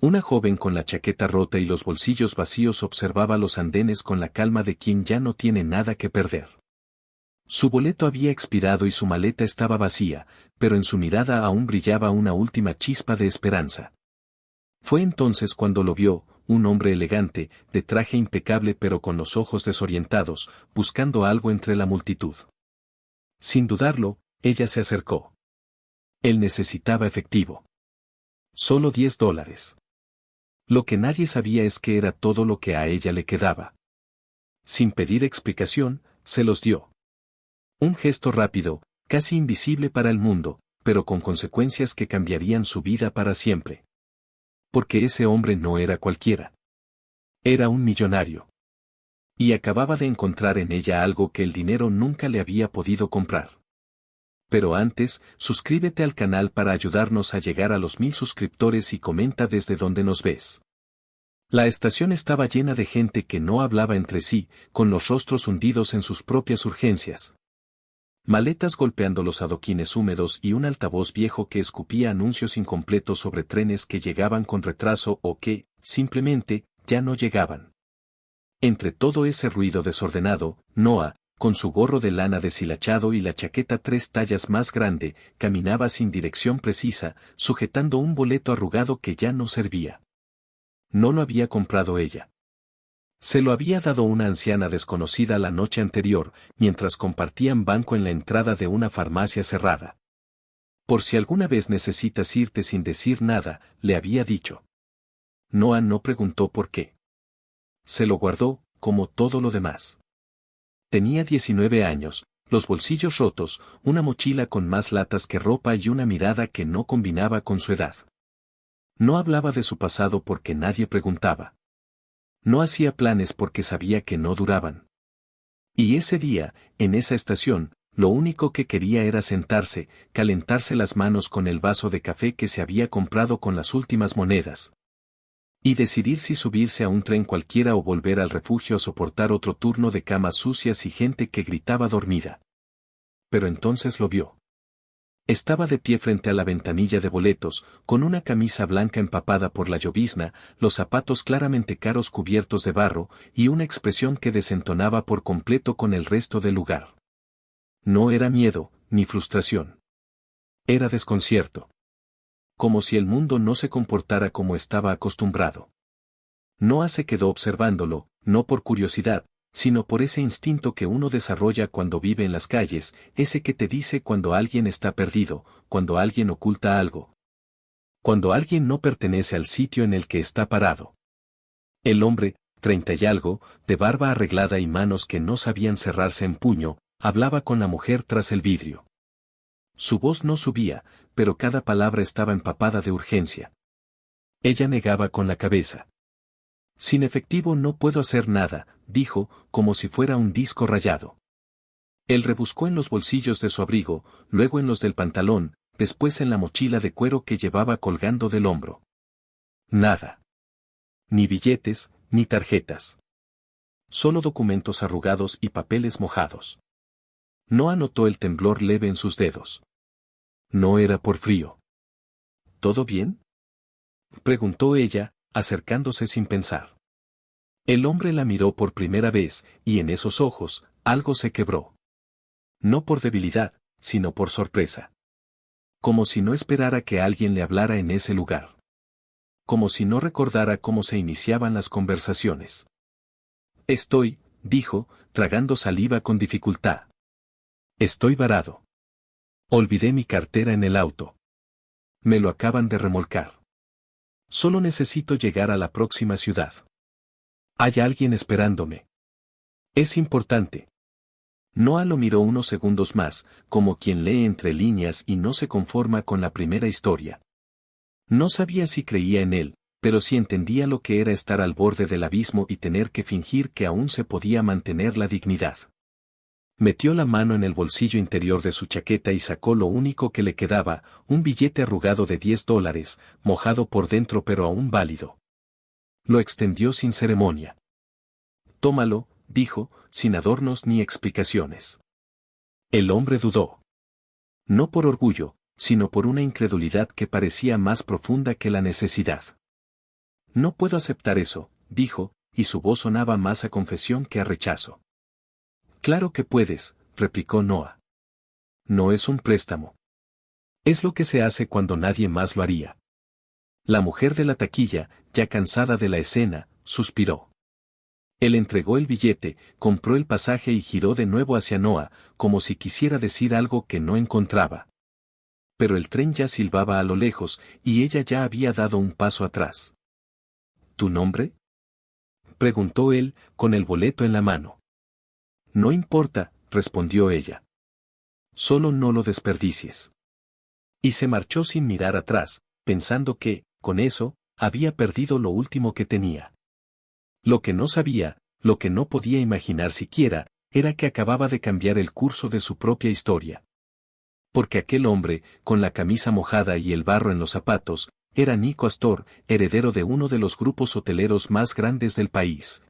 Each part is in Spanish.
Una joven con la chaqueta rota y los bolsillos vacíos observaba los andenes con la calma de quien ya no tiene nada que perder. Su boleto había expirado y su maleta estaba vacía, pero en su mirada aún brillaba una última chispa de esperanza. Fue entonces cuando lo vio, un hombre elegante, de traje impecable pero con los ojos desorientados, buscando algo entre la multitud. Sin dudarlo, ella se acercó. Él necesitaba efectivo. Solo $10. Lo que nadie sabía es que era todo lo que a ella le quedaba. Sin pedir explicación, se los dio. Un gesto rápido, casi invisible para el mundo, pero con consecuencias que cambiarían su vida para siempre. Porque ese hombre no era cualquiera. Era un millonario. Y acababa de encontrar en ella algo que el dinero nunca le había podido comprar. Pero antes, suscríbete al canal para ayudarnos a llegar a los 1000 suscriptores y comenta desde donde nos ves. La estación estaba llena de gente que no hablaba entre sí, con los rostros hundidos en sus propias urgencias. Maletas golpeando los adoquines húmedos y un altavoz viejo que escupía anuncios incompletos sobre trenes que llegaban con retraso o que, simplemente, ya no llegaban. Entre todo ese ruido desordenado, Noah, con su gorro de lana deshilachado y la chaqueta 3 tallas más grande, caminaba sin dirección precisa, sujetando un boleto arrugado que ya no servía. No lo había comprado ella. Se lo había dado una anciana desconocida la noche anterior, mientras compartían banco en la entrada de una farmacia cerrada. Por si alguna vez necesitas irte sin decir nada, le había dicho. Noah no preguntó por qué. Se lo guardó, como todo lo demás. Tenía 19 años, los bolsillos rotos, una mochila con más latas que ropa y una mirada que no combinaba con su edad. No hablaba de su pasado porque nadie preguntaba. No hacía planes porque sabía que no duraban. Y ese día, en esa estación, lo único que quería era sentarse, calentarse las manos con el vaso de café que se había comprado con las últimas monedas. Y decidir si subirse a un tren cualquiera o volver al refugio a soportar otro turno de camas sucias y gente que gritaba dormida. Pero entonces lo vio. Estaba de pie frente a la ventanilla de boletos, con una camisa blanca empapada por la llovizna, los zapatos claramente caros cubiertos de barro, y una expresión que desentonaba por completo con el resto del lugar. No era miedo, ni frustración. Era desconcierto. Como si el mundo no se comportara como estaba acostumbrado. Noah se quedó observándolo, no por curiosidad, sino por ese instinto que uno desarrolla cuando vive en las calles, ese que te dice cuando alguien está perdido, cuando alguien oculta algo. Cuando alguien no pertenece al sitio en el que está parado. El hombre, 30 y algo, de barba arreglada y manos que no sabían cerrarse en puño, hablaba con la mujer tras el vidrio. Su voz no subía, pero cada palabra estaba empapada de urgencia. Ella negaba con la cabeza. Sin efectivo no puedo hacer nada, dijo, como si fuera un disco rayado. Él rebuscó en los bolsillos de su abrigo, luego en los del pantalón, después en la mochila de cuero que llevaba colgando del hombro. Nada. Ni billetes, ni tarjetas. Solo documentos arrugados y papeles mojados. No anotó el temblor leve en sus dedos. No era por frío. ¿Todo bien?, preguntó ella, acercándose sin pensar. El hombre la miró por primera vez, y en esos ojos, algo se quebró. No por debilidad, sino por sorpresa. Como si no esperara que alguien le hablara en ese lugar. Como si no recordara cómo se iniciaban las conversaciones. Estoy, dijo, tragando saliva con dificultad. Estoy varado. Olvidé mi cartera en el auto. Me lo acaban de remolcar. Solo necesito llegar a la próxima ciudad. Hay alguien esperándome. Es importante. Noah lo miró unos segundos más, como quien lee entre líneas y no se conforma con la primera historia. No sabía si creía en él, pero sí entendía lo que era estar al borde del abismo y tener que fingir que aún se podía mantener la dignidad. Metió la mano en el bolsillo interior de su chaqueta y sacó lo único que le quedaba, un billete arrugado de $10, mojado por dentro pero aún válido. Lo extendió sin ceremonia. Tómalo, dijo, sin adornos ni explicaciones. El hombre dudó. No por orgullo, sino por una incredulidad que parecía más profunda que la necesidad. No puedo aceptar eso, dijo, y su voz sonaba más a confesión que a rechazo. Claro que puedes, replicó Noah. No es un préstamo. Es lo que se hace cuando nadie más lo haría. La mujer de la taquilla, ya cansada de la escena, suspiró. Él entregó el billete, compró el pasaje y giró de nuevo hacia Noah, como si quisiera decir algo que no encontraba. Pero el tren ya silbaba a lo lejos, y ella ya había dado un paso atrás. ¿Tu nombre?, preguntó él, con el boleto en la mano. No importa, respondió ella. Solo no lo desperdicies. Y se marchó sin mirar atrás, pensando que, con eso, había perdido lo último que tenía. Lo que no sabía, lo que no podía imaginar siquiera, era que acababa de cambiar el curso de su propia historia. Porque aquel hombre, con la camisa mojada y el barro en los zapatos, era Nico Astor, heredero de uno de los grupos hoteleros más grandes del país.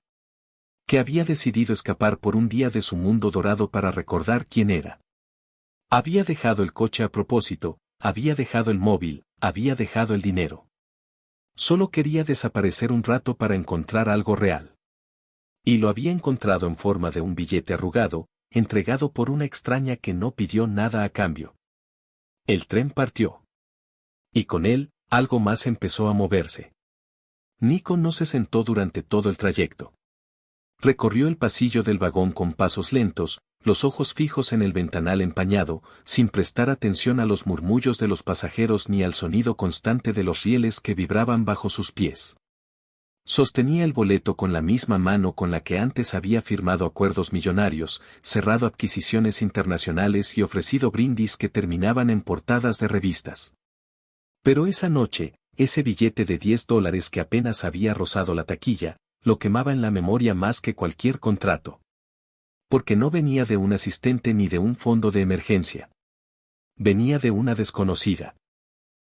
Que había decidido escapar por un día de su mundo dorado para recordar quién era. Había dejado el coche a propósito, había dejado el móvil, había dejado el dinero. Solo quería desaparecer un rato para encontrar algo real. Y lo había encontrado en forma de un billete arrugado, entregado por una extraña que no pidió nada a cambio. El tren partió. Y con él, algo más empezó a moverse. Nico no se sentó durante todo el trayecto. Recorrió el pasillo del vagón con pasos lentos, los ojos fijos en el ventanal empañado, sin prestar atención a los murmullos de los pasajeros ni al sonido constante de los rieles que vibraban bajo sus pies. Sostenía el boleto con la misma mano con la que antes había firmado acuerdos millonarios, cerrado adquisiciones internacionales y ofrecido brindis que terminaban en portadas de revistas. Pero esa noche, ese billete de $10 que apenas había rozado la taquilla, lo quemaba en la memoria más que cualquier contrato. Porque no venía de un asistente ni de un fondo de emergencia. Venía de una desconocida.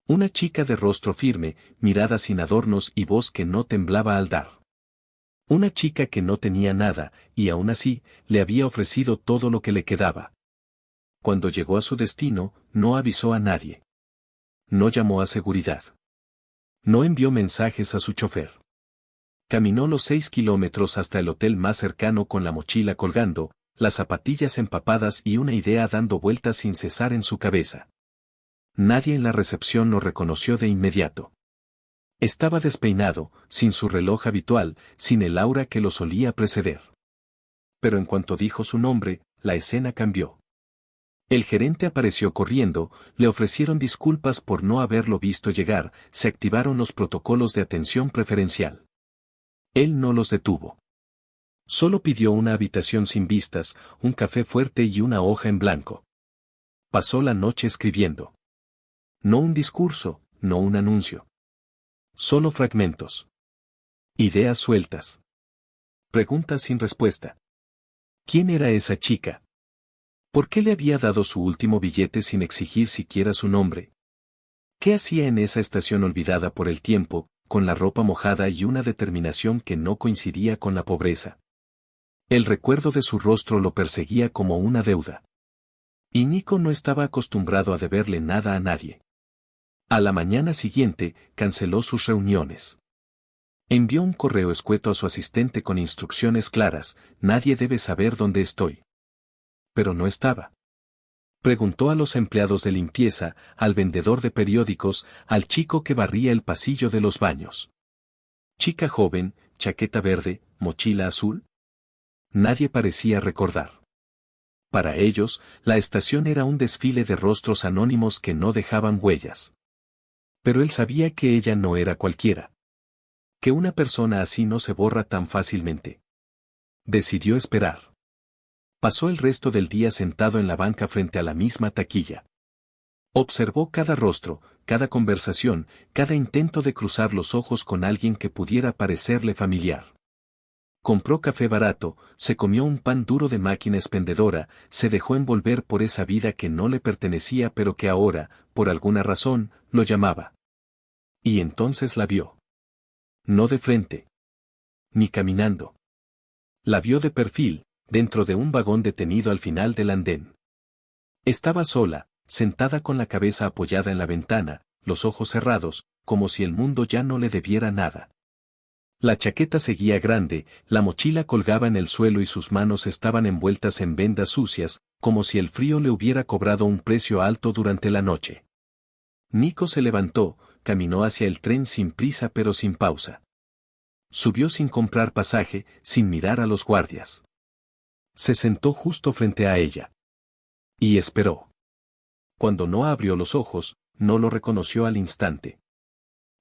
Una chica de rostro firme, mirada sin adornos y voz que no temblaba al dar. Una chica que no tenía nada, y aún así, le había ofrecido todo lo que le quedaba. Cuando llegó a su destino, no avisó a nadie. No llamó a seguridad. No envió mensajes a su chofer. Caminó los 6 kilómetros hasta el hotel más cercano con la mochila colgando, las zapatillas empapadas y una idea dando vueltas sin cesar en su cabeza. Nadie en la recepción lo reconoció de inmediato. Estaba despeinado, sin su reloj habitual, sin el aura que lo solía preceder. Pero en cuanto dijo su nombre, la escena cambió. El gerente apareció corriendo, le ofrecieron disculpas por no haberlo visto llegar, se activaron los protocolos de atención preferencial. Él no los detuvo. Solo pidió una habitación sin vistas, un café fuerte y una hoja en blanco. Pasó la noche escribiendo. No un discurso, no un anuncio. Solo fragmentos. Ideas sueltas. Preguntas sin respuesta. ¿Quién era esa chica? ¿Por qué le había dado su último billete sin exigir siquiera su nombre? ¿Qué hacía en esa estación olvidada por el tiempo, con la ropa mojada y una determinación que no coincidía con la pobreza? El recuerdo de su rostro lo perseguía como una deuda. Y Nico no estaba acostumbrado a deberle nada a nadie. A la mañana siguiente, canceló sus reuniones. Envió un correo escueto a su asistente con instrucciones claras: nadie debe saber dónde estoy. Pero no estaba. Preguntó a los empleados de limpieza, al vendedor de periódicos, al chico que barría el pasillo de los baños. Chica joven, chaqueta verde, mochila azul. Nadie parecía recordar. Para ellos, la estación era un desfile de rostros anónimos que no dejaban huellas. Pero él sabía que ella no era cualquiera. Que una persona así no se borra tan fácilmente. Decidió esperar. Pasó el resto del día sentado en la banca frente a la misma taquilla. Observó cada rostro, cada conversación, cada intento de cruzar los ojos con alguien que pudiera parecerle familiar. Compró café barato, se comió un pan duro de máquina expendedora, se dejó envolver por esa vida que no le pertenecía pero que ahora, por alguna razón, lo llamaba. Y entonces la vio. No de frente. Ni caminando. La vio de perfil, dentro de un vagón detenido al final del andén. Estaba sola, sentada con la cabeza apoyada en la ventana, los ojos cerrados, como si el mundo ya no le debiera nada. La chaqueta seguía grande, la mochila colgaba en el suelo y sus manos estaban envueltas en vendas sucias, como si el frío le hubiera cobrado un precio alto durante la noche. Nico se levantó, caminó hacia el tren sin prisa pero sin pausa. Subió sin comprar pasaje, sin mirar a los guardias. Se sentó justo frente a ella. Y esperó. Cuando Noah abrió los ojos, no lo reconoció al instante.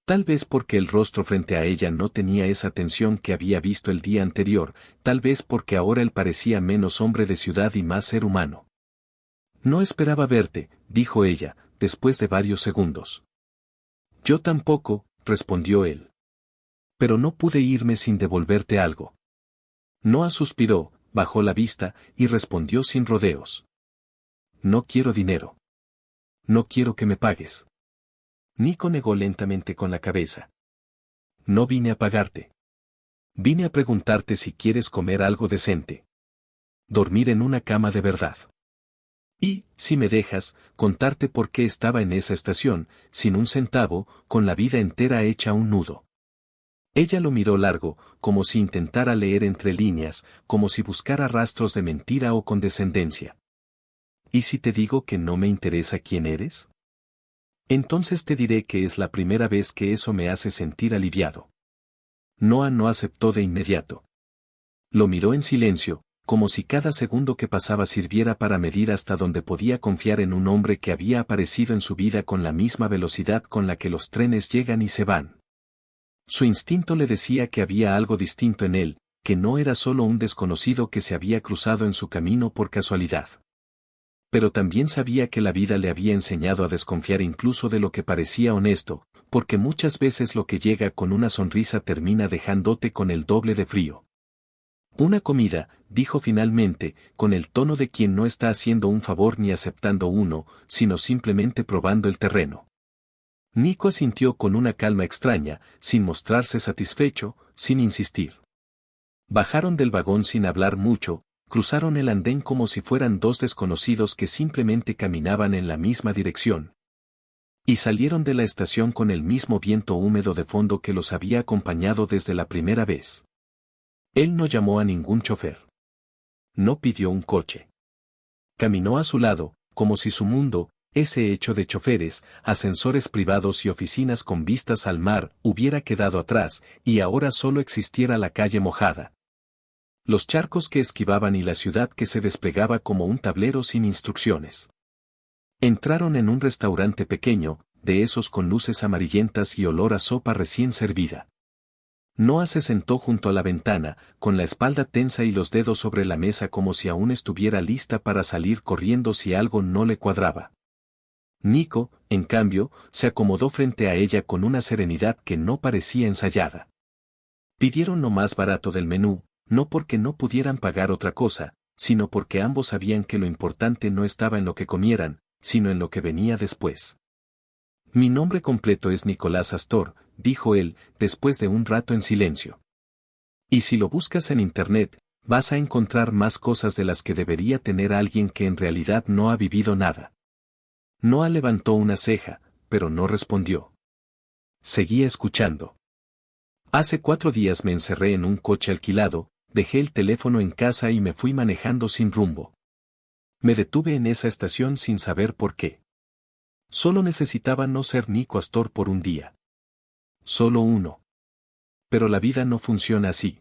Tal vez porque el rostro frente a ella no tenía esa tensión que había visto el día anterior, tal vez porque ahora él parecía menos hombre de ciudad y más ser humano. No esperaba verte, dijo ella, después de varios segundos. Yo tampoco, respondió él. Pero no pude irme sin devolverte algo. Noah suspiró, bajó la vista, y respondió sin rodeos. No quiero dinero. No quiero que me pagues. Nico negó lentamente con la cabeza. No vine a pagarte. Vine a preguntarte si quieres comer algo decente. Dormir en una cama de verdad. Y, si me dejas, contarte por qué estaba en esa estación, sin un centavo, con la vida entera hecha un nudo. Ella lo miró largo, como si intentara leer entre líneas, como si buscara rastros de mentira o condescendencia. ¿Y si te digo que no me interesa quién eres? Entonces te diré que es la primera vez que eso me hace sentir aliviado. Noah no aceptó de inmediato. Lo miró en silencio, como si cada segundo que pasaba sirviera para medir hasta dónde podía confiar en un hombre que había aparecido en su vida con la misma velocidad con la que los trenes llegan y se van. Su instinto le decía que había algo distinto en él, que no era solo un desconocido que se había cruzado en su camino por casualidad. Pero también sabía que la vida le había enseñado a desconfiar incluso de lo que parecía honesto, porque muchas veces lo que llega con una sonrisa termina dejándote con el doble de frío. Una comida, dijo finalmente, con el tono de quien no está haciendo un favor ni aceptando uno, sino simplemente probando el terreno. Nico asintió con una calma extraña, sin mostrarse satisfecho, sin insistir. Bajaron del vagón sin hablar mucho, cruzaron el andén como si fueran dos desconocidos que simplemente caminaban en la misma dirección. Y salieron de la estación con el mismo viento húmedo de fondo que los había acompañado desde la primera vez. Él no llamó a ningún chofer. No pidió un coche. Caminó a su lado, como si su mundo, ese hecho de choferes, ascensores privados y oficinas con vistas al mar, hubiera quedado atrás, y ahora solo existiera la calle mojada. Los charcos que esquivaban y la ciudad que se desplegaba como un tablero sin instrucciones. Entraron en un restaurante pequeño, de esos con luces amarillentas y olor a sopa recién servida. Noah se sentó junto a la ventana, con la espalda tensa y los dedos sobre la mesa como si aún estuviera lista para salir corriendo si algo no le cuadraba. Nico, en cambio, se acomodó frente a ella con una serenidad que no parecía ensayada. Pidieron lo más barato del menú, no porque no pudieran pagar otra cosa, sino porque ambos sabían que lo importante no estaba en lo que comieran, sino en lo que venía después. Mi nombre completo es Nicolás Astor, dijo él, después de un rato en silencio. Y si lo buscas en internet, vas a encontrar más cosas de las que debería tener alguien que en realidad no ha vivido nada. Noah levantó una ceja, pero no respondió. Seguía escuchando. Hace 4 días me encerré en un coche alquilado, dejé el teléfono en casa y me fui manejando sin rumbo. Me detuve en esa estación sin saber por qué. Solo necesitaba no ser Nico Astor por un día. Solo uno. Pero la vida no funciona así.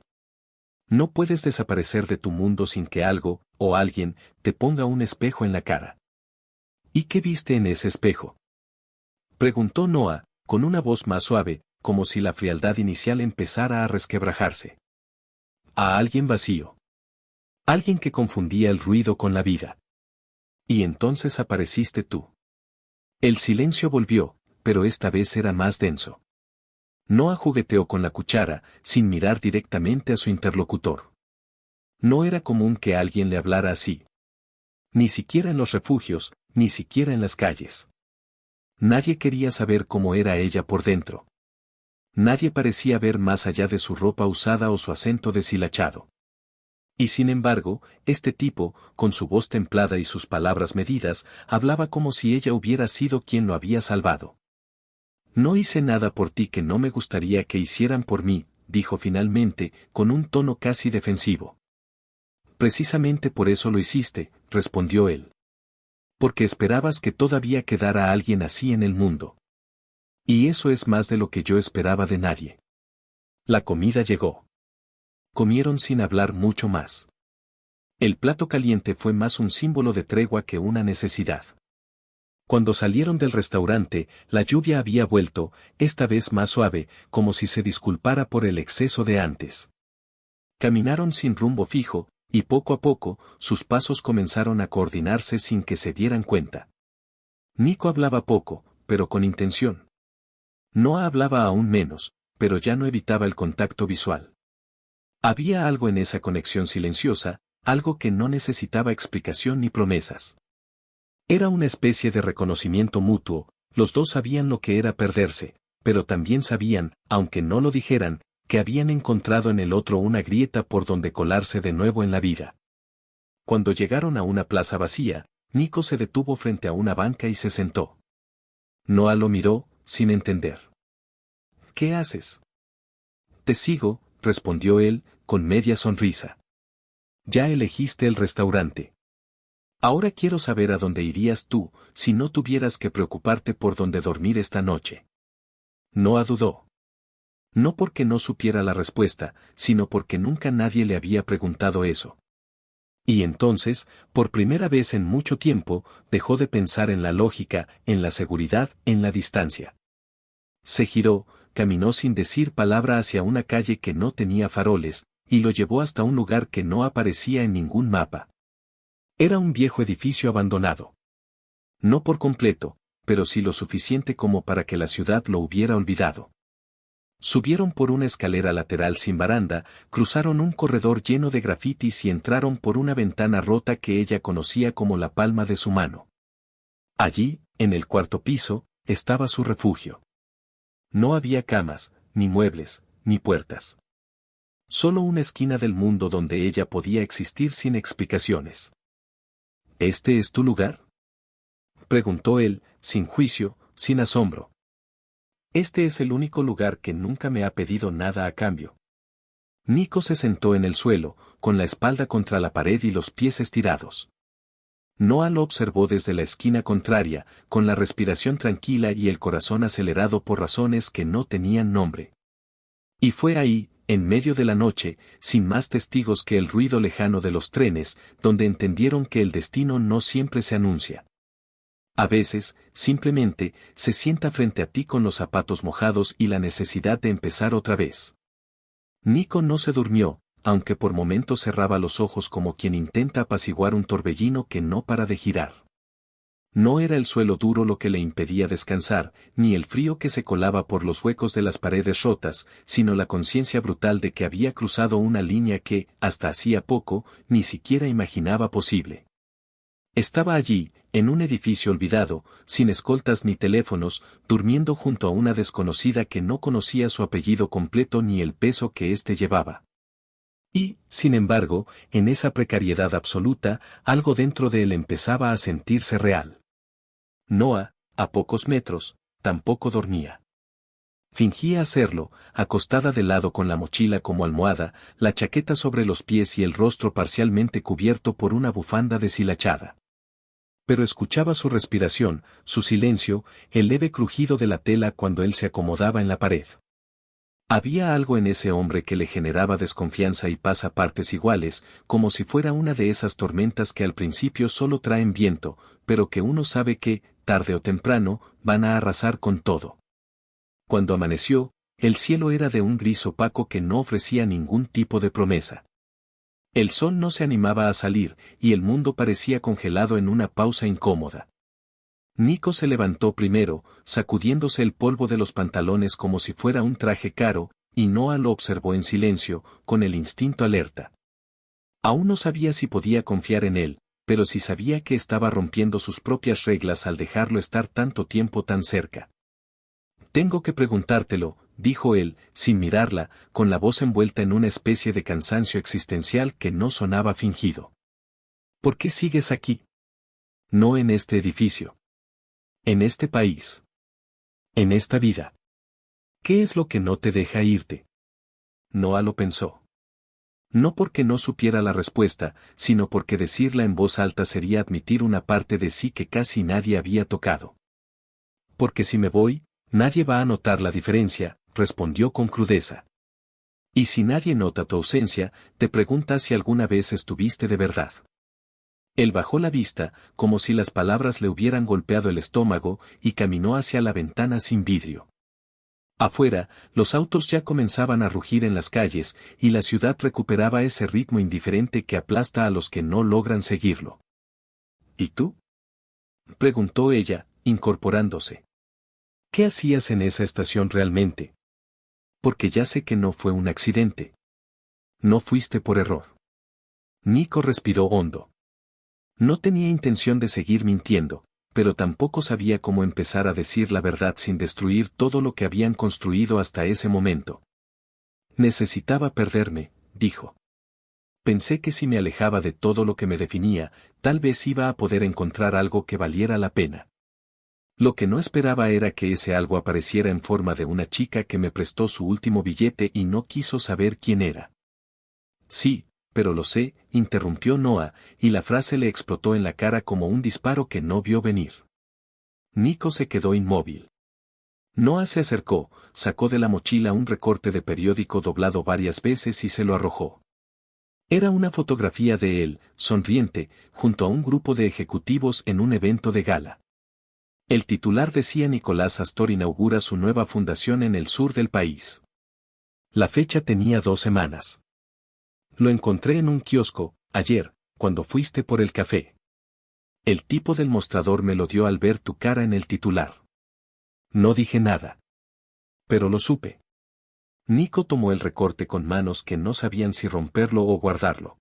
No puedes desaparecer de tu mundo sin que algo, o alguien, te ponga un espejo en la cara. ¿Y qué viste en ese espejo? Preguntó Noah, con una voz más suave, como si la frialdad inicial empezara a resquebrajarse. A alguien vacío. Alguien que confundía el ruido con la vida. Y entonces apareciste tú. El silencio volvió, pero esta vez era más denso. Noah jugueteó con la cuchara, sin mirar directamente a su interlocutor. No era común que alguien le hablara así. Ni siquiera en los refugios, ni siquiera en las calles. Nadie quería saber cómo era ella por dentro. Nadie parecía ver más allá de su ropa usada o su acento deshilachado. Y sin embargo, este tipo, con su voz templada y sus palabras medidas, hablaba como si ella hubiera sido quien lo había salvado. No hice nada por ti que no me gustaría que hicieran por mí, dijo finalmente, con un tono casi defensivo. Precisamente por eso lo hiciste, respondió él. Porque esperabas que todavía quedara alguien así en el mundo. Y eso es más de lo que yo esperaba de nadie. La comida llegó. Comieron sin hablar mucho más. El plato caliente fue más un símbolo de tregua que una necesidad. Cuando salieron del restaurante, la lluvia había vuelto, esta vez más suave, como si se disculpara por el exceso de antes. Caminaron sin rumbo fijo, y poco a poco, sus pasos comenzaron a coordinarse sin que se dieran cuenta. Nico hablaba poco, pero con intención. Noah hablaba aún menos, pero ya no evitaba el contacto visual. Había algo en esa conexión silenciosa, algo que no necesitaba explicación ni promesas. Era una especie de reconocimiento mutuo, los dos sabían lo que era perderse, pero también sabían, aunque no lo dijeran, que habían encontrado en el otro una grieta por donde colarse de nuevo en la vida. Cuando llegaron a una plaza vacía, Nico se detuvo frente a una banca y se sentó. Noah lo miró, sin entender. ¿Qué haces? Te sigo, respondió él, con media sonrisa. Ya elegiste el restaurante. Ahora quiero saber a dónde irías tú, si no tuvieras que preocuparte por dónde dormir esta noche. Noah dudó. No porque no supiera la respuesta, sino porque nunca nadie le había preguntado eso. Y entonces, por primera vez en mucho tiempo, dejó de pensar en la lógica, en la seguridad, en la distancia. Se giró, caminó sin decir palabra hacia una calle que no tenía faroles, y lo llevó hasta un lugar que no aparecía en ningún mapa. Era un viejo edificio abandonado. No por completo, pero sí lo suficiente como para que la ciudad lo hubiera olvidado. Subieron por una escalera lateral sin baranda, cruzaron un corredor lleno de grafitis y entraron por una ventana rota que ella conocía como la palma de su mano. Allí, en el cuarto piso, estaba su refugio. No había camas, ni muebles, ni puertas. Solo una esquina del mundo donde ella podía existir sin explicaciones. ¿Este es tu lugar? Preguntó él, sin juicio, sin asombro. Este es el único lugar que nunca me ha pedido nada a cambio. Nico se sentó en el suelo, con la espalda contra la pared y los pies estirados. Noah lo observó desde la esquina contraria, con la respiración tranquila y el corazón acelerado por razones que no tenían nombre. Y fue ahí, en medio de la noche, sin más testigos que el ruido lejano de los trenes, donde entendieron que el destino no siempre se anuncia. A veces, simplemente, se sienta frente a ti con los zapatos mojados y la necesidad de empezar otra vez. Nico no se durmió, aunque por momentos cerraba los ojos como quien intenta apaciguar un torbellino que no para de girar. No era el suelo duro lo que le impedía descansar, ni el frío que se colaba por los huecos de las paredes rotas, sino la conciencia brutal de que había cruzado una línea que, hasta hacía poco, ni siquiera imaginaba posible. Estaba allí, en un edificio olvidado, sin escoltas ni teléfonos, durmiendo junto a una desconocida que no conocía su apellido completo ni el peso que éste llevaba. Y, sin embargo, en esa precariedad absoluta, algo dentro de él empezaba a sentirse real. Noah, a pocos metros, tampoco dormía. Fingía hacerlo, acostada de lado con la mochila como almohada, la chaqueta sobre los pies y el rostro parcialmente cubierto por una bufanda deshilachada. Pero escuchaba su respiración, su silencio, el leve crujido de la tela cuando él se acomodaba en la pared. Había algo en ese hombre que le generaba desconfianza y paz a partes iguales, como si fuera una de esas tormentas que al principio solo traen viento, pero que uno sabe que, tarde o temprano, van a arrasar con todo. Cuando amaneció, el cielo era de un gris opaco que no ofrecía ningún tipo de promesa. El sol no se animaba a salir, y el mundo parecía congelado en una pausa incómoda. Nico se levantó primero, sacudiéndose el polvo de los pantalones como si fuera un traje caro, y Noah lo observó en silencio, con el instinto alerta. Aún no sabía si podía confiar en él, pero sí sabía que estaba rompiendo sus propias reglas al dejarlo estar tanto tiempo tan cerca. Tengo que preguntártelo, dijo él, sin mirarla, con la voz envuelta en una especie de cansancio existencial que no sonaba fingido. ¿Por qué sigues aquí? No en este edificio. En este país. En esta vida. ¿Qué es lo que no te deja irte? Noah lo pensó. No porque no supiera la respuesta, sino porque decirla en voz alta sería admitir una parte de sí que casi nadie había tocado. Porque si me voy, nadie va a notar la diferencia, respondió con crudeza. Y si nadie nota tu ausencia, te preguntas si alguna vez estuviste de verdad. Él bajó la vista, como si las palabras le hubieran golpeado el estómago, y caminó hacia la ventana sin vidrio. Afuera, los autos ya comenzaban a rugir en las calles, y la ciudad recuperaba ese ritmo indiferente que aplasta a los que no logran seguirlo. ¿Y tú? Preguntó ella, incorporándose. ¿Qué hacías en esa estación realmente? Porque ya sé que no fue un accidente. No fuiste por error. Nico respiró hondo. No tenía intención de seguir mintiendo, pero tampoco sabía cómo empezar a decir la verdad sin destruir todo lo que habían construido hasta ese momento. Necesitaba perderme, dijo. Pensé que si me alejaba de todo lo que me definía, tal vez iba a poder encontrar algo que valiera la pena. Lo que no esperaba era que ese algo apareciera en forma de una chica que me prestó su último billete y no quiso saber quién era. Sí, pero lo sé, interrumpió Noah, y la frase le explotó en la cara como un disparo que no vio venir. Nico se quedó inmóvil. Noah se acercó, sacó de la mochila un recorte de periódico doblado varias veces y se lo arrojó. Era una fotografía de él, sonriente, junto a un grupo de ejecutivos en un evento de gala. El titular decía: Nicolás Astor inaugura su nueva fundación en el sur del país. La fecha tenía 2 semanas. Lo encontré en un kiosco, ayer, cuando fuiste por el café. El tipo del mostrador me lo dio al ver tu cara en el titular. No dije nada. Pero lo supe. Nico tomó el recorte con manos que no sabían si romperlo o guardarlo.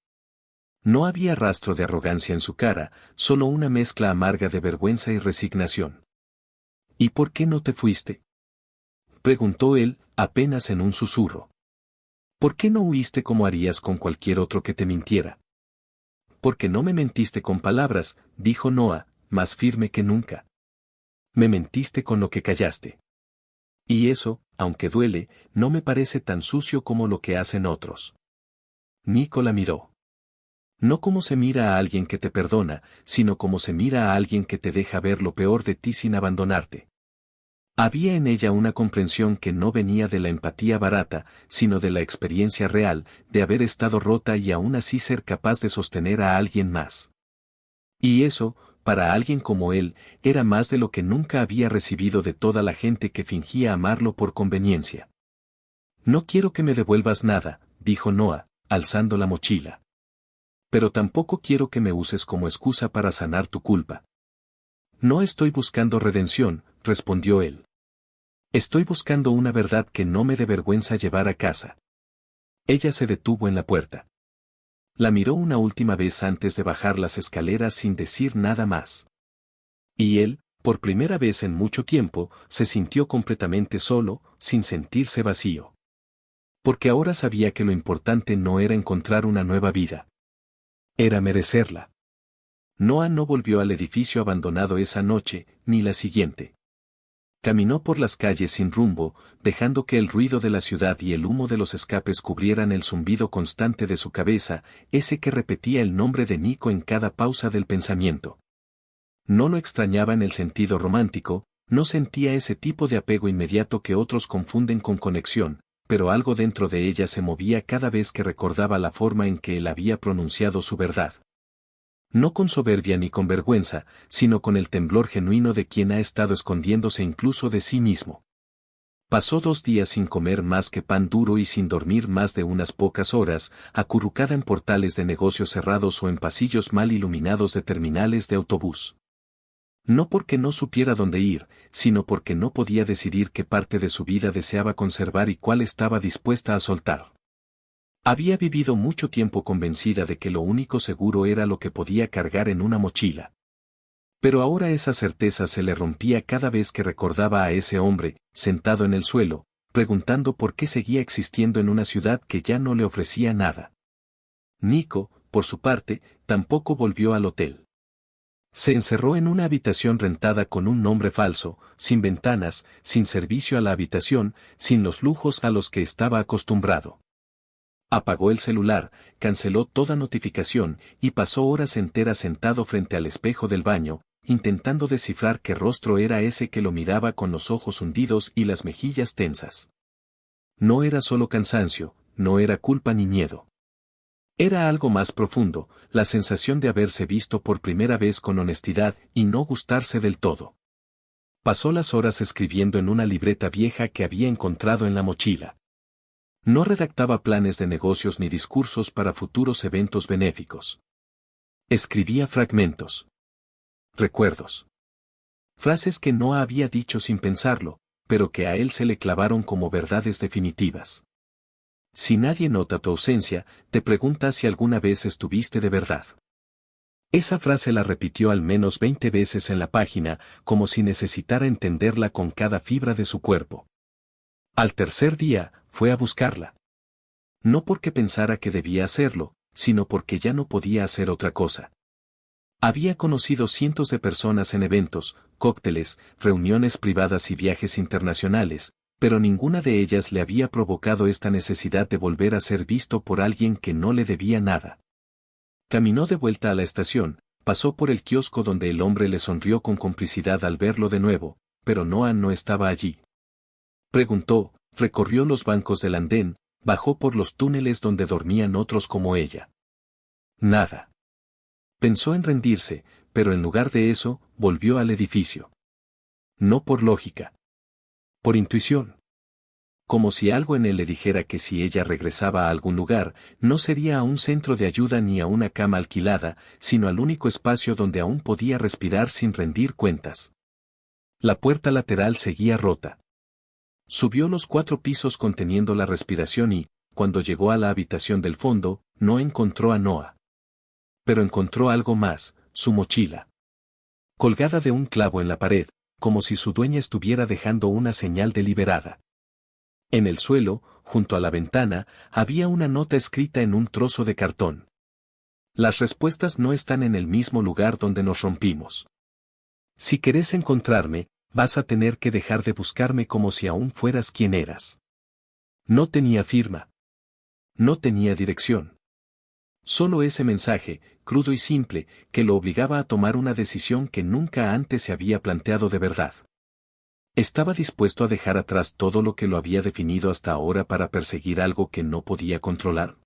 No había rastro de arrogancia en su cara, solo una mezcla amarga de vergüenza y resignación. ¿Y por qué no te fuiste?, preguntó él, apenas en un susurro. ¿Por qué no huiste como harías con cualquier otro que te mintiera? Porque no me mentiste con palabras, dijo Noah, más firme que nunca. Me mentiste con lo que callaste. Y eso, aunque duele, no me parece tan sucio como lo que hacen otros. Nico la miró. No como se mira a alguien que te perdona, sino como se mira a alguien que te deja ver lo peor de ti sin abandonarte. Había en ella una comprensión que no venía de la empatía barata, sino de la experiencia real, de haber estado rota y aún así ser capaz de sostener a alguien más. Y eso, para alguien como él, era más de lo que nunca había recibido de toda la gente que fingía amarlo por conveniencia. No quiero que me devuelvas nada, dijo Noah, alzando la mochila. Pero tampoco quiero que me uses como excusa para sanar tu culpa. No estoy buscando redención, respondió él. Estoy buscando una verdad que no me dé vergüenza llevar a casa. Ella se detuvo en la puerta. La miró una última vez antes de bajar las escaleras sin decir nada más. Y él, por primera vez en mucho tiempo, se sintió completamente solo, sin sentirse vacío. Porque ahora sabía que lo importante no era encontrar una nueva vida. Era merecerla. Noah no volvió al edificio abandonado esa noche, ni la siguiente. Caminó por las calles sin rumbo, dejando que el ruido de la ciudad y el humo de los escapes cubrieran el zumbido constante de su cabeza, ese que repetía el nombre de Nico en cada pausa del pensamiento. No lo extrañaba en el sentido romántico, no sentía ese tipo de apego inmediato que otros confunden con conexión, pero algo dentro de ella se movía cada vez que recordaba la forma en que él había pronunciado su verdad. No con soberbia ni con vergüenza, sino con el temblor genuino de quien ha estado escondiéndose incluso de sí mismo. Pasó 2 días sin comer más que pan duro y sin dormir más de unas pocas horas, acurrucada en portales de negocios cerrados o en pasillos mal iluminados de terminales de autobús. No porque no supiera dónde ir, sino porque no podía decidir qué parte de su vida deseaba conservar y cuál estaba dispuesta a soltar. Había vivido mucho tiempo convencida de que lo único seguro era lo que podía cargar en una mochila. Pero ahora esa certeza se le rompía cada vez que recordaba a ese hombre, sentado en el suelo, preguntando por qué seguía existiendo en una ciudad que ya no le ofrecía nada. Nico, por su parte, tampoco volvió al hotel. Se encerró en una habitación rentada con un nombre falso, sin ventanas, sin servicio a la habitación, sin los lujos a los que estaba acostumbrado. Apagó el celular, canceló toda notificación y pasó horas enteras sentado frente al espejo del baño, intentando descifrar qué rostro era ese que lo miraba con los ojos hundidos y las mejillas tensas. No era solo cansancio, no era culpa ni miedo. Era algo más profundo, la sensación de haberse visto por primera vez con honestidad y no gustarse del todo. Pasó las horas escribiendo en una libreta vieja que había encontrado en la mochila. No redactaba planes de negocios ni discursos para futuros eventos benéficos. Escribía fragmentos. Recuerdos. Frases que no había dicho sin pensarlo, pero que a él se le clavaron como verdades definitivas. Si nadie nota tu ausencia, te preguntas si alguna vez estuviste de verdad. Esa frase la repitió al menos 20 veces en la página, como si necesitara entenderla con cada fibra de su cuerpo. Al tercer día, fue a buscarla. No porque pensara que debía hacerlo, sino porque ya no podía hacer otra cosa. Había conocido cientos de personas en eventos, cócteles, reuniones privadas y viajes internacionales, pero ninguna de ellas le había provocado esta necesidad de volver a ser visto por alguien que no le debía nada. Caminó de vuelta a la estación, pasó por el kiosco donde el hombre le sonrió con complicidad al verlo de nuevo, pero Noah no estaba allí. Preguntó, recorrió los bancos del andén, bajó por los túneles donde dormían otros como ella. Nada. Pensó en rendirse, pero en lugar de eso, volvió al edificio. No por lógica. Por intuición. Como si algo en él le dijera que si ella regresaba a algún lugar, no sería a un centro de ayuda ni a una cama alquilada, sino al único espacio donde aún podía respirar sin rendir cuentas. La puerta lateral seguía rota. Subió los 4 pisos conteniendo la respiración y, cuando llegó a la habitación del fondo, no encontró a Noah. Pero encontró algo más, su mochila. Colgada de un clavo en la pared, como si su dueña estuviera dejando una señal deliberada. En el suelo, junto a la ventana, había una nota escrita en un trozo de cartón. Las respuestas no están en el mismo lugar donde nos rompimos. Si querés encontrarme, vas a tener que dejar de buscarme como si aún fueras quien eras. No tenía firma. No tenía dirección. Solo ese mensaje, crudo y simple, que lo obligaba a tomar una decisión que nunca antes se había planteado de verdad. Estaba dispuesto a dejar atrás todo lo que lo había definido hasta ahora para perseguir algo que no podía controlar.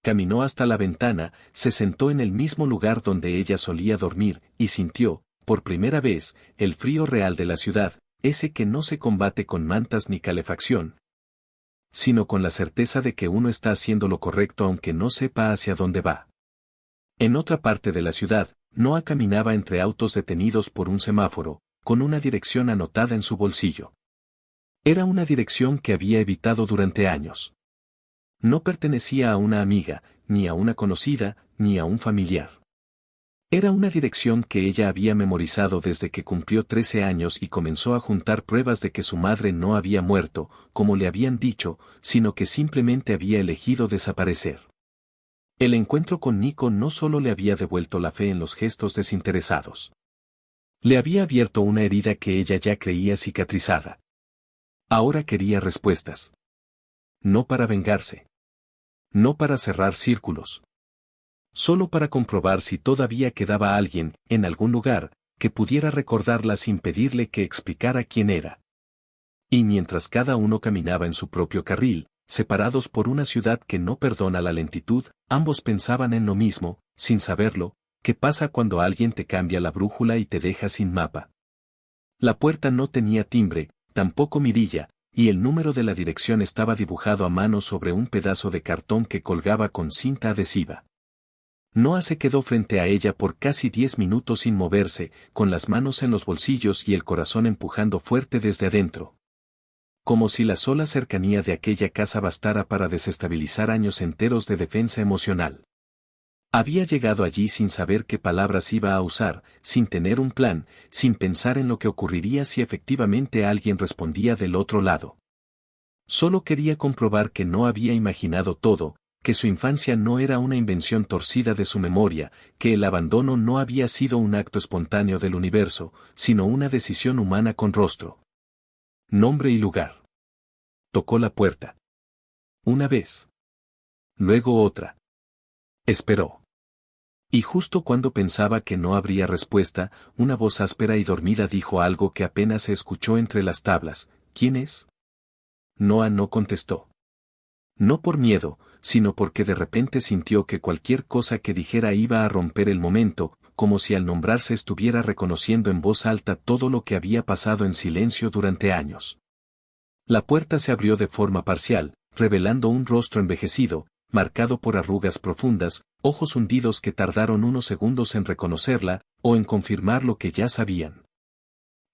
Caminó hasta la ventana, se sentó en el mismo lugar donde ella solía dormir, y sintió, por primera vez, el frío real de la ciudad, ese que no se combate con mantas ni calefacción, sino con la certeza de que uno está haciendo lo correcto aunque no sepa hacia dónde va. En otra parte de la ciudad, Noah caminaba entre autos detenidos por un semáforo, con una dirección anotada en su bolsillo. Era una dirección que había evitado durante años. No pertenecía a una amiga, ni a una conocida, ni a un familiar. Era una dirección que ella había memorizado desde que cumplió 13 años y comenzó a juntar pruebas de que su madre no había muerto, como le habían dicho, sino que simplemente había elegido desaparecer. El encuentro con Nico no solo le había devuelto la fe en los gestos desinteresados. Le había abierto una herida que ella ya creía cicatrizada. Ahora quería respuestas. No para vengarse. No para cerrar círculos. Solo para comprobar si todavía quedaba alguien, en algún lugar, que pudiera recordarla sin pedirle que explicara quién era. Y mientras cada uno caminaba en su propio carril, separados por una ciudad que no perdona la lentitud, ambos pensaban en lo mismo, sin saberlo. ¿Qué pasa cuando alguien te cambia la brújula y te deja sin mapa? La puerta no tenía timbre, tampoco mirilla, y el número de la dirección estaba dibujado a mano sobre un pedazo de cartón que colgaba con cinta adhesiva. Noah se quedó frente a ella por casi 10 minutos sin moverse, con las manos en los bolsillos y el corazón empujando fuerte desde adentro. Como si la sola cercanía de aquella casa bastara para desestabilizar años enteros de defensa emocional. Había llegado allí sin saber qué palabras iba a usar, sin tener un plan, sin pensar en lo que ocurriría si efectivamente alguien respondía del otro lado. Solo quería comprobar que no había imaginado todo, que su infancia no era una invención torcida de su memoria, que el abandono no había sido un acto espontáneo del universo, sino una decisión humana con rostro, nombre y lugar. Tocó la puerta. Una vez. Luego otra. Esperó. Y justo cuando pensaba que no habría respuesta, una voz áspera y dormida dijo algo que apenas se escuchó entre las tablas. ¿Quién es? Noah no contestó. No por miedo, sino porque de repente sintió que cualquier cosa que dijera iba a romper el momento, como si al nombrarse estuviera reconociendo en voz alta todo lo que había pasado en silencio durante años. La puerta se abrió de forma parcial, revelando un rostro envejecido, marcado por arrugas profundas, ojos hundidos que tardaron unos segundos en reconocerla, o en confirmar lo que ya sabían.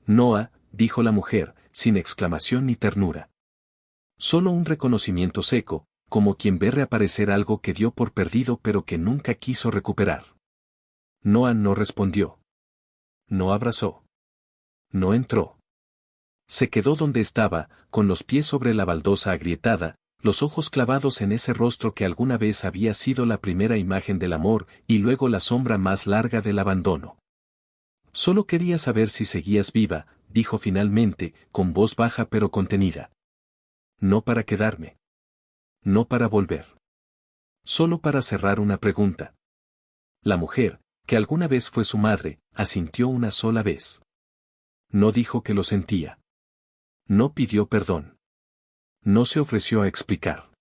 Noah, dijo la mujer, sin exclamación ni ternura. Solo un reconocimiento seco, como quien ve reaparecer algo que dio por perdido pero que nunca quiso recuperar. Noah no respondió. No abrazó. No entró. Se quedó donde estaba, con los pies sobre la baldosa agrietada, los ojos clavados en ese rostro que alguna vez había sido la primera imagen del amor y luego la sombra más larga del abandono. Solo quería saber si seguías viva, dijo finalmente, con voz baja pero contenida. No para quedarme. No para volver. Solo para cerrar una pregunta. La mujer, que alguna vez fue su madre, asintió una sola vez. No dijo que lo sentía. No pidió perdón. No se ofreció a explicar.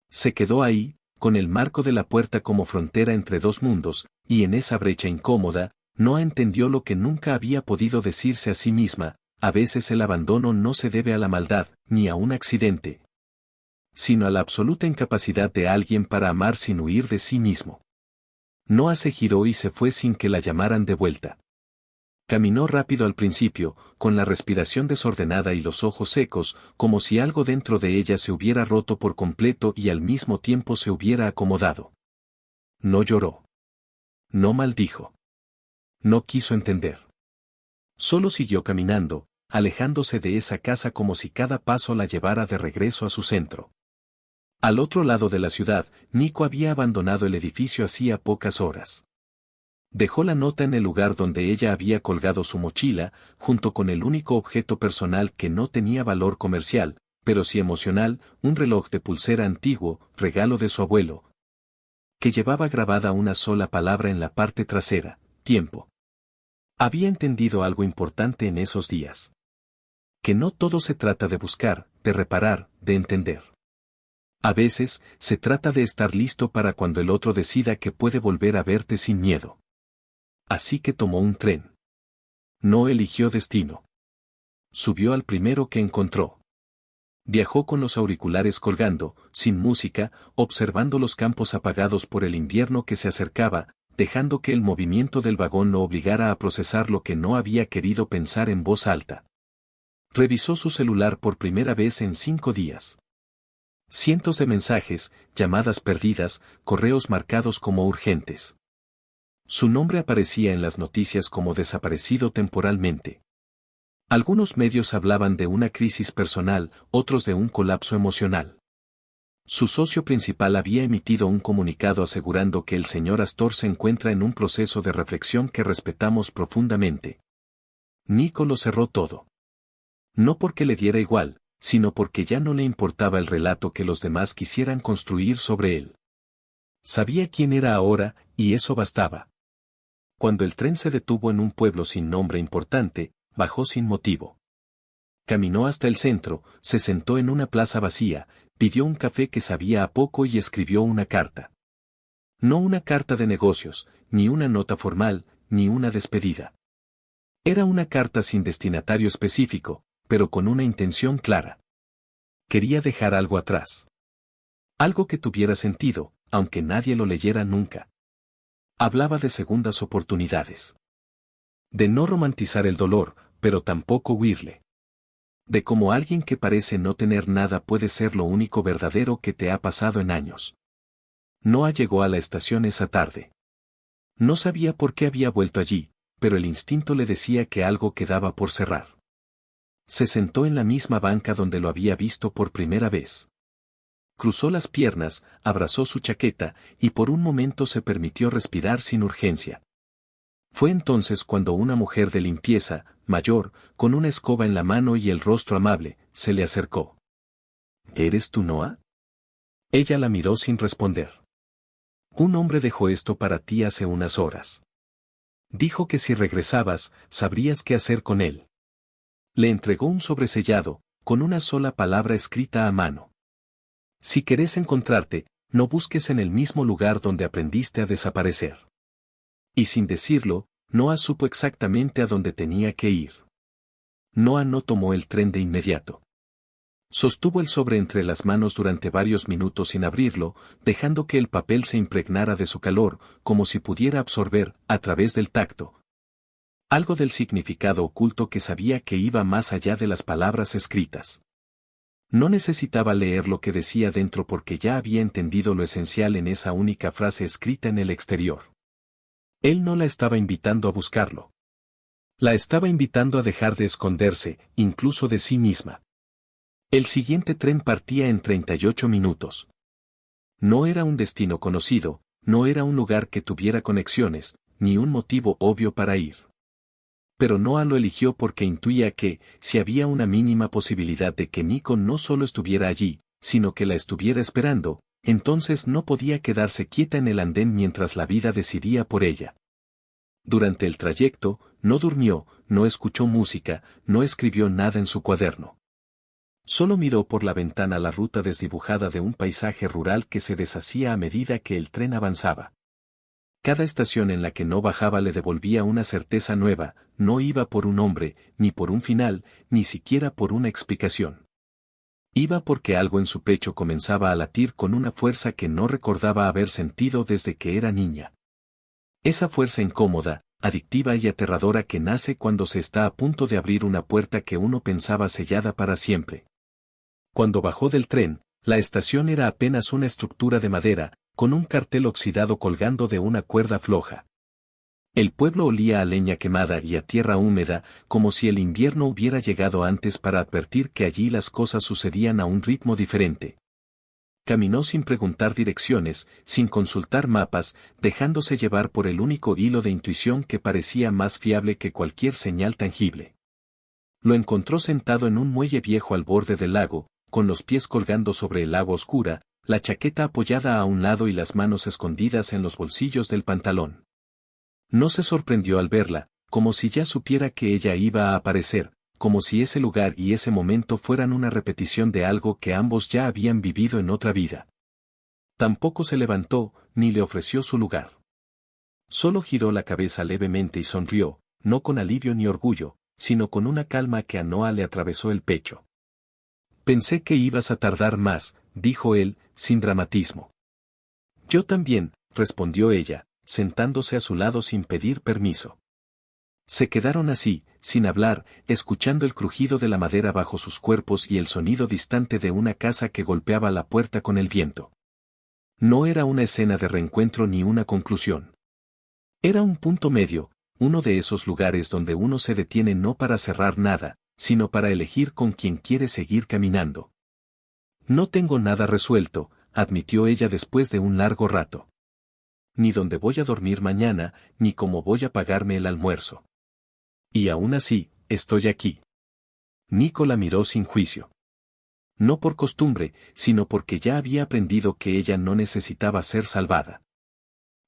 Se quedó ahí, con el marco de la puerta como frontera entre dos mundos, y en esa brecha incómoda, no entendió lo que nunca había podido decirse a sí misma: a veces el abandono no se debe a la maldad, ni a un accidente, sino a la absoluta incapacidad de alguien para amar sin huir de sí mismo. Noah se giró y se fue sin que la llamaran de vuelta. Caminó rápido al principio, con la respiración desordenada y los ojos secos, como si algo dentro de ella se hubiera roto por completo y al mismo tiempo se hubiera acomodado. No lloró. No maldijo. No quiso entender. Solo siguió caminando, alejándose de esa casa como si cada paso la llevara de regreso a su centro. Al otro lado de la ciudad, Nico había abandonado el edificio hacía pocas horas. Dejó la nota en el lugar donde ella había colgado su mochila, junto con el único objeto personal que no tenía valor comercial, pero sí emocional, un reloj de pulsera antiguo, regalo de su abuelo, que llevaba grabada una sola palabra en la parte trasera: tiempo. Había entendido algo importante en esos días. Que no todo se trata de buscar, de reparar, de entender. A veces, se trata de estar listo para cuando el otro decida que puede volver a verte sin miedo. Así que tomó un tren. No eligió destino. Subió al primero que encontró. Viajó con los auriculares colgando, sin música, observando los campos apagados por el invierno que se acercaba, dejando que el movimiento del vagón lo obligara a procesar lo que no había querido pensar en voz alta. Revisó su celular por primera vez en 5 días. Cientos de mensajes, llamadas perdidas, correos marcados como urgentes. Su nombre aparecía en las noticias como desaparecido temporalmente. Algunos medios hablaban de una crisis personal, otros de un colapso emocional. Su socio principal había emitido un comunicado asegurando que el señor Astor se encuentra en un proceso de reflexión que respetamos profundamente. Nico lo cerró todo. No porque le diera igual, sino porque ya no le importaba el relato que los demás quisieran construir sobre él. Sabía quién era ahora, y eso bastaba. Cuando el tren se detuvo en un pueblo sin nombre importante, bajó sin motivo. Caminó hasta el centro, se sentó en una plaza vacía, pidió un café que sabía a poco y escribió una carta. No una carta de negocios, ni una nota formal, ni una despedida. Era una carta sin destinatario específico, pero con una intención clara. Quería dejar algo atrás. Algo que tuviera sentido, aunque nadie lo leyera nunca. Hablaba de segundas oportunidades. De no romantizar el dolor, pero tampoco huirle. De cómo alguien que parece no tener nada puede ser lo único verdadero que te ha pasado en años. Noah llegó a la estación esa tarde. No sabía por qué había vuelto allí, pero el instinto le decía que algo quedaba por cerrar. Se sentó en la misma banca donde lo había visto por primera vez. Cruzó las piernas, abrazó su chaqueta, y por un momento se permitió respirar sin urgencia. Fue entonces cuando una mujer de limpieza, mayor, con una escoba en la mano y el rostro amable, se le acercó. ¿Eres tú, Noah? Ella la miró sin responder. Un hombre dejó esto para ti hace unas horas. Dijo que si regresabas, sabrías qué hacer con él. Le entregó un sobresellado, con una sola palabra escrita a mano. Si querés encontrarte, no busques en el mismo lugar donde aprendiste a desaparecer. Y sin decirlo, Noah supo exactamente a dónde tenía que ir. Noah no tomó el tren de inmediato. Sostuvo el sobre entre las manos durante varios minutos sin abrirlo, dejando que el papel se impregnara de su calor, como si pudiera absorber, a través del tacto, algo del significado oculto que sabía que iba más allá de las palabras escritas. No necesitaba leer lo que decía dentro porque ya había entendido lo esencial en esa única frase escrita en el exterior. Él no la estaba invitando a buscarlo. La estaba invitando a dejar de esconderse, incluso de sí misma. El siguiente tren partía en 38 minutos. No era un destino conocido, no era un lugar que tuviera conexiones, ni un motivo obvio para ir. Pero Noah lo eligió porque intuía que, si había una mínima posibilidad de que Nico no solo estuviera allí, sino que la estuviera esperando, entonces no podía quedarse quieta en el andén mientras la vida decidía por ella. Durante el trayecto, no durmió, no escuchó música, no escribió nada en su cuaderno. Solo miró por la ventana la ruta desdibujada de un paisaje rural que se deshacía a medida que el tren avanzaba. Cada estación en la que no bajaba le devolvía una certeza nueva, no iba por un hombre, ni por un final, ni siquiera por una explicación. Iba porque algo en su pecho comenzaba a latir con una fuerza que no recordaba haber sentido desde que era niña. Esa fuerza incómoda, adictiva y aterradora que nace cuando se está a punto de abrir una puerta que uno pensaba sellada para siempre. Cuando bajó del tren, la estación era apenas una estructura de madera, con un cartel oxidado colgando de una cuerda floja. El pueblo olía a leña quemada y a tierra húmeda, como si el invierno hubiera llegado antes para advertir que allí las cosas sucedían a un ritmo diferente. Caminó sin preguntar direcciones, sin consultar mapas, dejándose llevar por el único hilo de intuición que parecía más fiable que cualquier señal tangible. Lo encontró sentado en un muelle viejo al borde del lago, con los pies colgando sobre el agua oscura, la chaqueta apoyada a un lado y las manos escondidas en los bolsillos del pantalón. No se sorprendió al verla, como si ya supiera que ella iba a aparecer, como si ese lugar y ese momento fueran una repetición de algo que ambos ya habían vivido en otra vida. Tampoco se levantó, ni le ofreció su lugar. Solo giró la cabeza levemente y sonrió, no con alivio ni orgullo, sino con una calma que a Noah le atravesó el pecho. Pensé que ibas a tardar más, dijo él, sin dramatismo. Yo también, respondió ella, sentándose a su lado sin pedir permiso. Se quedaron así, sin hablar, escuchando el crujido de la madera bajo sus cuerpos y el sonido distante de una casa que golpeaba la puerta con el viento. No era una escena de reencuentro ni una conclusión. Era un punto medio, uno de esos lugares donde uno se detiene no para cerrar nada, sino para elegir con quién quiere seguir caminando. No tengo nada resuelto, admitió ella después de un largo rato. Ni dónde voy a dormir mañana, ni cómo voy a pagarme el almuerzo. Y aún así, estoy aquí. Nico la miró sin juicio. No por costumbre, sino porque ya había aprendido que ella no necesitaba ser salvada.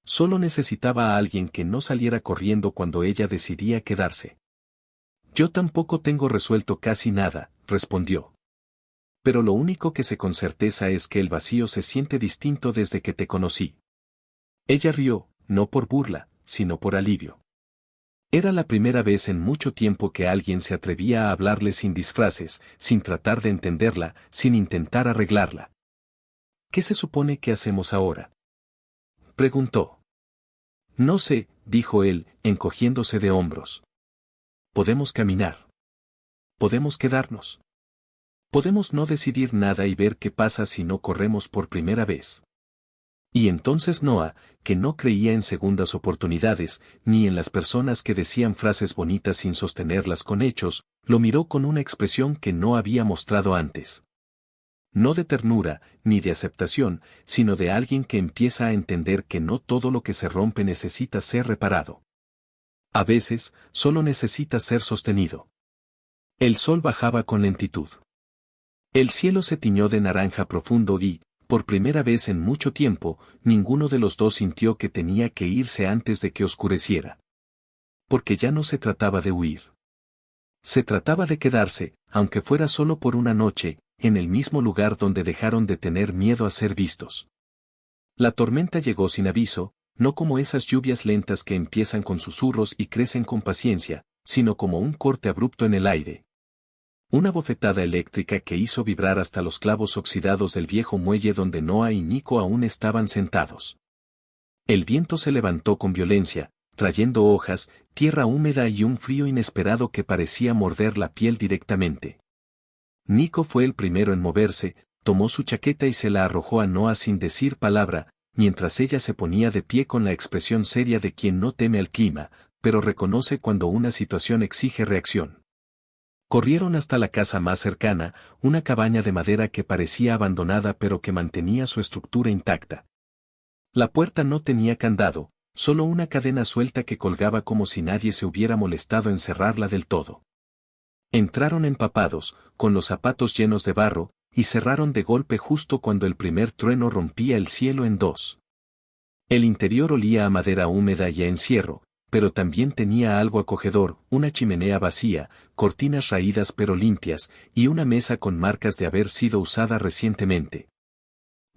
Solo necesitaba a alguien que no saliera corriendo cuando ella decidía quedarse. Yo tampoco tengo resuelto casi nada, respondió. Pero lo único que sé con certeza es que el vacío se siente distinto desde que te conocí. Ella rió, no por burla, sino por alivio. Era la primera vez en mucho tiempo que alguien se atrevía a hablarle sin disfraces, sin tratar de entenderla, sin intentar arreglarla. ¿Qué se supone que hacemos ahora?, preguntó. No sé, dijo él, encogiéndose de hombros. Podemos caminar. Podemos quedarnos. Podemos no decidir nada y ver qué pasa si no corremos por primera vez. Y entonces Noah, que no creía en segundas oportunidades, ni en las personas que decían frases bonitas sin sostenerlas con hechos, lo miró con una expresión que no había mostrado antes. No de ternura, ni de aceptación, sino de alguien que empieza a entender que no todo lo que se rompe necesita ser reparado. A veces, solo necesita ser sostenido. El sol bajaba con lentitud. El cielo se tiñó de naranja profundo y, Por primera vez en mucho tiempo, ninguno de los dos sintió que tenía que irse antes de que oscureciera. Porque ya no se trataba de huir. Se trataba de quedarse, aunque fuera solo por una noche, en el mismo lugar donde dejaron de tener miedo a ser vistos. La tormenta llegó sin aviso, no como esas lluvias lentas que empiezan con susurros y crecen con paciencia, sino como un corte abrupto en el aire. Una bofetada eléctrica que hizo vibrar hasta los clavos oxidados del viejo muelle donde Noah y Nico aún estaban sentados. El viento se levantó con violencia, trayendo hojas, tierra húmeda y un frío inesperado que parecía morder la piel directamente. Nico fue el primero en moverse, tomó su chaqueta y se la arrojó a Noah sin decir palabra, mientras ella se ponía de pie con la expresión seria de quien no teme al clima, pero reconoce cuando una situación exige reacción. Corrieron hasta la casa más cercana, una cabaña de madera que parecía abandonada pero que mantenía su estructura intacta. La puerta no tenía candado, solo una cadena suelta que colgaba como si nadie se hubiera molestado en cerrarla del todo. Entraron empapados, con los zapatos llenos de barro, y cerraron de golpe justo cuando el primer trueno rompía el cielo en dos. El interior olía a madera húmeda y a encierro, pero también tenía algo acogedor, una chimenea vacía, cortinas raídas pero limpias, y una mesa con marcas de haber sido usada recientemente.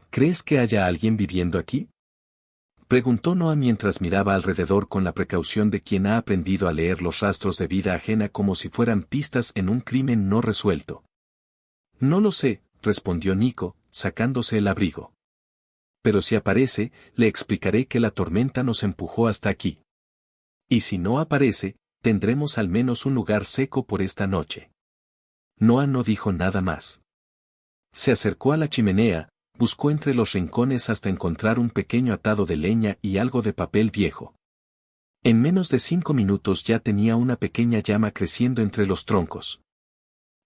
¿Crees que haya alguien viviendo aquí?, preguntó Noah mientras miraba alrededor con la precaución de quien ha aprendido a leer los rastros de vida ajena como si fueran pistas en un crimen no resuelto. No lo sé, respondió Nico, sacándose el abrigo. Pero si aparece, le explicaré que la tormenta nos empujó hasta aquí. Y si no aparece, tendremos al menos un lugar seco por esta noche. Noah no dijo nada más. Se acercó a la chimenea, buscó entre los rincones hasta encontrar un pequeño atado de leña y algo de papel viejo. En menos de 5 minutos ya tenía una pequeña llama creciendo entre los troncos.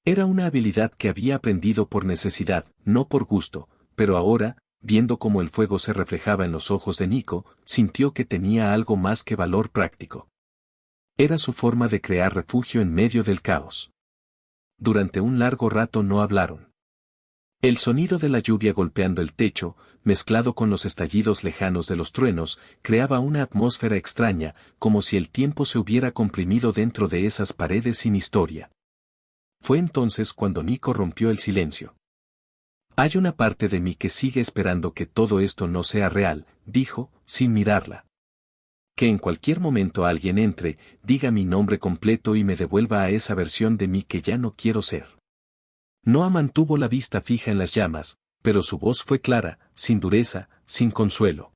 Era una habilidad que había aprendido por necesidad, no por gusto, pero ahora, viendo cómo el fuego se reflejaba en los ojos de Nico, sintió que tenía algo más que valor práctico. Era su forma de crear refugio en medio del caos. Durante un largo rato no hablaron. El sonido de la lluvia golpeando el techo, mezclado con los estallidos lejanos de los truenos, creaba una atmósfera extraña, como si el tiempo se hubiera comprimido dentro de esas paredes sin historia. Fue entonces cuando Nico rompió el silencio. Hay una parte de mí que sigue esperando que todo esto no sea real, dijo, sin mirarla. Que en cualquier momento alguien entre, diga mi nombre completo y me devuelva a esa versión de mí que ya no quiero ser. Noah mantuvo la vista fija en las llamas, pero su voz fue clara, sin dureza, sin consuelo.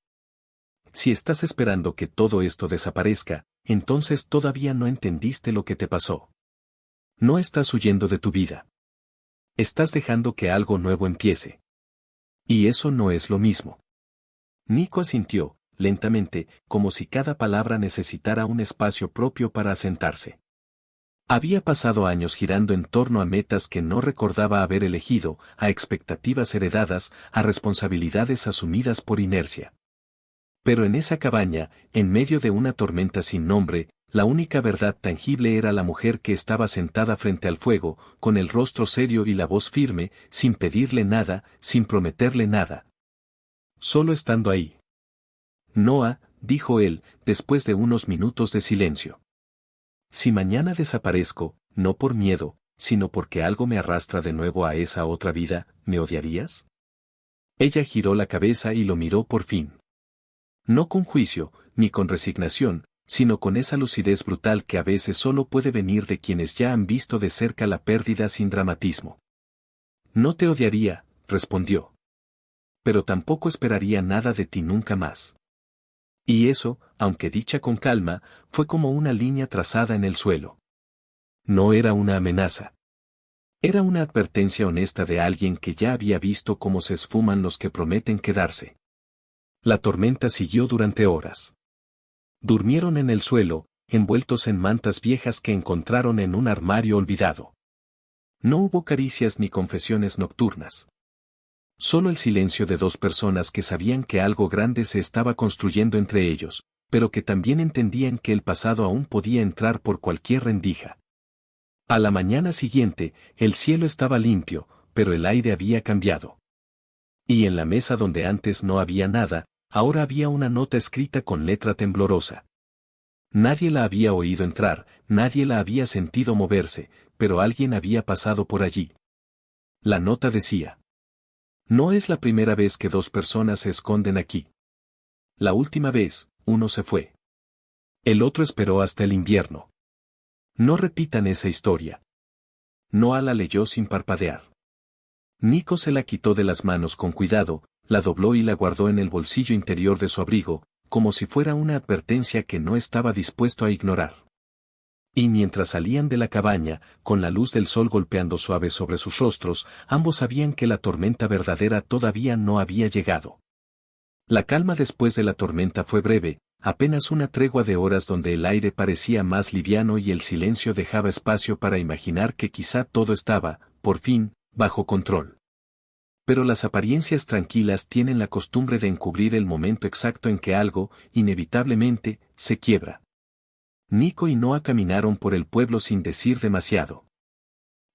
Si estás esperando que todo esto desaparezca, entonces todavía no entendiste lo que te pasó. No estás huyendo de tu vida. Estás dejando que algo nuevo empiece. Y eso no es lo mismo. Nico asintió, lentamente, como si cada palabra necesitara un espacio propio para asentarse. Había pasado años girando en torno a metas que no recordaba haber elegido, a expectativas heredadas, a responsabilidades asumidas por inercia. Pero en esa cabaña, en medio de una tormenta sin nombre, la única verdad tangible era la mujer que estaba sentada frente al fuego, con el rostro serio y la voz firme, sin pedirle nada, sin prometerle nada. Solo estando ahí. Noah, dijo él, después de unos minutos de silencio. Si mañana desaparezco, no por miedo, sino porque algo me arrastra de nuevo a esa otra vida, ¿me odiarías? Ella giró la cabeza y lo miró por fin. No con juicio, ni con resignación, sino con esa lucidez brutal que a veces solo puede venir de quienes ya han visto de cerca la pérdida sin dramatismo. No te odiaría, respondió. Pero tampoco esperaría nada de ti nunca más. Y eso, aunque dicha con calma, fue como una línea trazada en el suelo. No era una amenaza. Era una advertencia honesta de alguien que ya había visto cómo se esfuman los que prometen quedarse. La tormenta siguió durante horas. Durmieron en el suelo, envueltos en mantas viejas que encontraron en un armario olvidado. No hubo caricias ni confesiones nocturnas. Solo el silencio de dos personas que sabían que algo grande se estaba construyendo entre ellos, pero que también entendían que el pasado aún podía entrar por cualquier rendija. A la mañana siguiente, el cielo estaba limpio, pero el aire había cambiado. Y en la mesa donde antes no había nada, ahora había una nota escrita con letra temblorosa. Nadie la había oído entrar, nadie la había sentido moverse, pero alguien había pasado por allí. La nota decía: no es la primera vez que dos personas se esconden aquí. La última vez, uno se fue. El otro esperó hasta el invierno. No repitan esa historia. Noah la leyó sin parpadear. Nico se la quitó de las manos con cuidado, la dobló y la guardó en el bolsillo interior de su abrigo, como si fuera una advertencia que no estaba dispuesto a ignorar. Y mientras salían de la cabaña, con la luz del sol golpeando suave sobre sus rostros, ambos sabían que la tormenta verdadera todavía no había llegado. La calma después de la tormenta fue breve, apenas una tregua de horas donde el aire parecía más liviano y el silencio dejaba espacio para imaginar que quizá todo estaba, por fin, bajo control. Pero las apariencias tranquilas tienen la costumbre de encubrir el momento exacto en que algo, inevitablemente, se quiebra. Nico y Noah caminaron por el pueblo sin decir demasiado.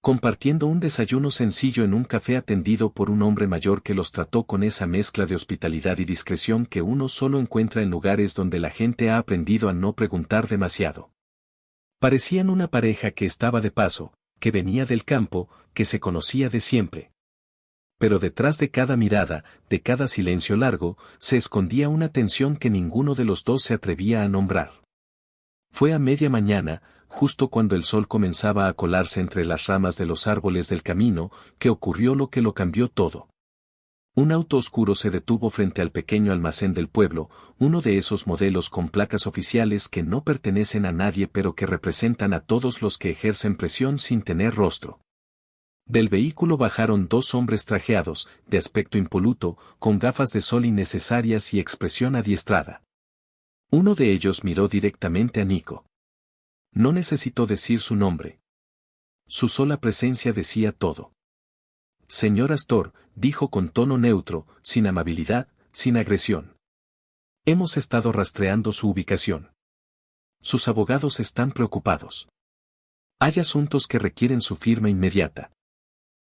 Compartiendo un desayuno sencillo en un café atendido por un hombre mayor que los trató con esa mezcla de hospitalidad y discreción que uno solo encuentra en lugares donde la gente ha aprendido a no preguntar demasiado. Parecían una pareja que estaba de paso, que venía del campo, que se conocía de siempre. Pero detrás de cada mirada, de cada silencio largo, se escondía una tensión que ninguno de los dos se atrevía a nombrar. Fue a media mañana, justo cuando el sol comenzaba a colarse entre las ramas de los árboles del camino, que ocurrió lo que lo cambió todo. Un auto oscuro se detuvo frente al pequeño almacén del pueblo, uno de esos modelos con placas oficiales que no pertenecen a nadie pero que representan a todos los que ejercen presión sin tener rostro. Del vehículo bajaron dos hombres trajeados, de aspecto impoluto, con gafas de sol innecesarias y expresión adiestrada. Uno de ellos miró directamente a Nico. No necesitó decir su nombre. Su sola presencia decía todo. Señor Astor, dijo con tono neutro, sin amabilidad, sin agresión. Hemos estado rastreando su ubicación. Sus abogados están preocupados. Hay asuntos que requieren su firma inmediata.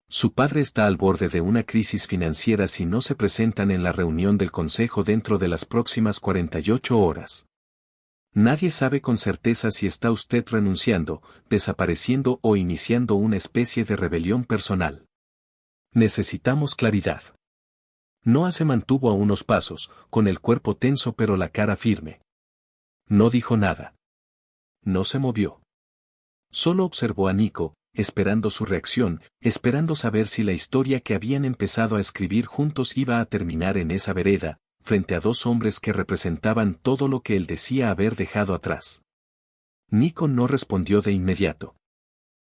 Su padre está al borde de una crisis financiera si no se presentan en la reunión del consejo dentro de las próximas 48 horas. Nadie sabe con certeza si está usted renunciando, desapareciendo o iniciando una especie de rebelión personal. Necesitamos claridad. Noah se mantuvo a unos pasos, con el cuerpo tenso pero la cara firme. No dijo nada. No se movió. Solo observó a Nico, esperando su reacción, esperando saber si la historia que habían empezado a escribir juntos iba a terminar en esa vereda, frente a dos hombres que representaban todo lo que él decía haber dejado atrás. Nico no respondió de inmediato.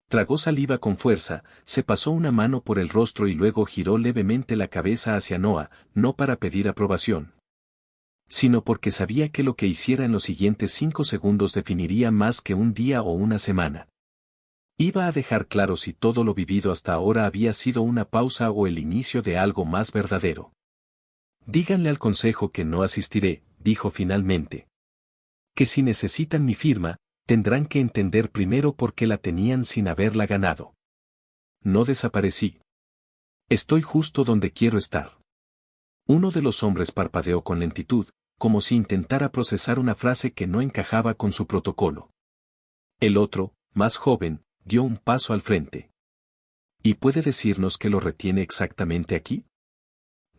Tragó saliva con fuerza, se pasó una mano por el rostro y luego giró levemente la cabeza hacia Noah, no para pedir aprobación, sino porque sabía que lo que hiciera en los siguientes 5 segundos definiría más que un día o una semana. Iba a dejar claro si todo lo vivido hasta ahora había sido una pausa o el inicio de algo más verdadero. Díganle al consejo que no asistiré, dijo finalmente. Que si necesitan mi firma, tendrán que entender primero por qué la tenían sin haberla ganado. No desaparecí. Estoy justo donde quiero estar. Uno de los hombres parpadeó con lentitud, como si intentara procesar una frase que no encajaba con su protocolo. El otro, más joven, dio un paso al frente. ¿Y puede decirnos qué lo retiene exactamente aquí?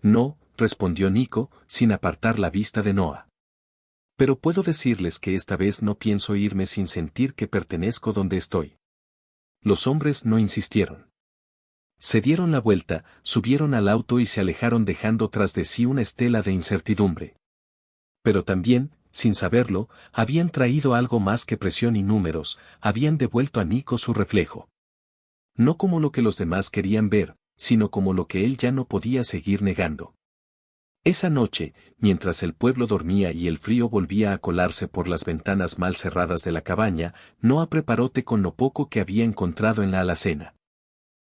No, respondió Nico, sin apartar la vista de Noah. Pero puedo decirles que esta vez no pienso irme sin sentir que pertenezco donde estoy. Los hombres no insistieron. Se dieron la vuelta, subieron al auto y se alejaron dejando tras de sí una estela de incertidumbre. Pero también, sin saberlo, habían traído algo más que presión y números, habían devuelto a Nico su reflejo. No como lo que los demás querían ver, sino como lo que él ya no podía seguir negando. Esa noche, mientras el pueblo dormía y el frío volvía a colarse por las ventanas mal cerradas de la cabaña, Noah preparó té con lo poco que había encontrado en la alacena.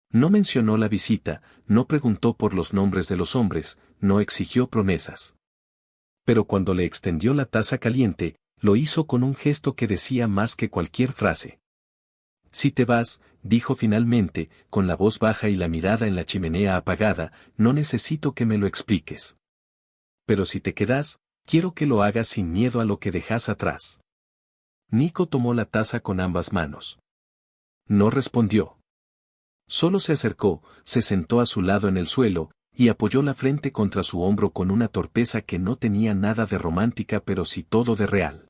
No mencionó la visita, no preguntó por los nombres de los hombres, no exigió promesas. Pero cuando le extendió la taza caliente, lo hizo con un gesto que decía más que cualquier frase. Si te vas, dijo finalmente, con la voz baja y la mirada en la chimenea apagada, no necesito que me lo expliques. Pero si te quedas, quiero que lo hagas sin miedo a lo que dejas atrás. Nico tomó la taza con ambas manos. No respondió. Solo se acercó, se sentó a su lado en el suelo, y apoyó la frente contra su hombro con una torpeza que no tenía nada de romántica pero sí todo de real.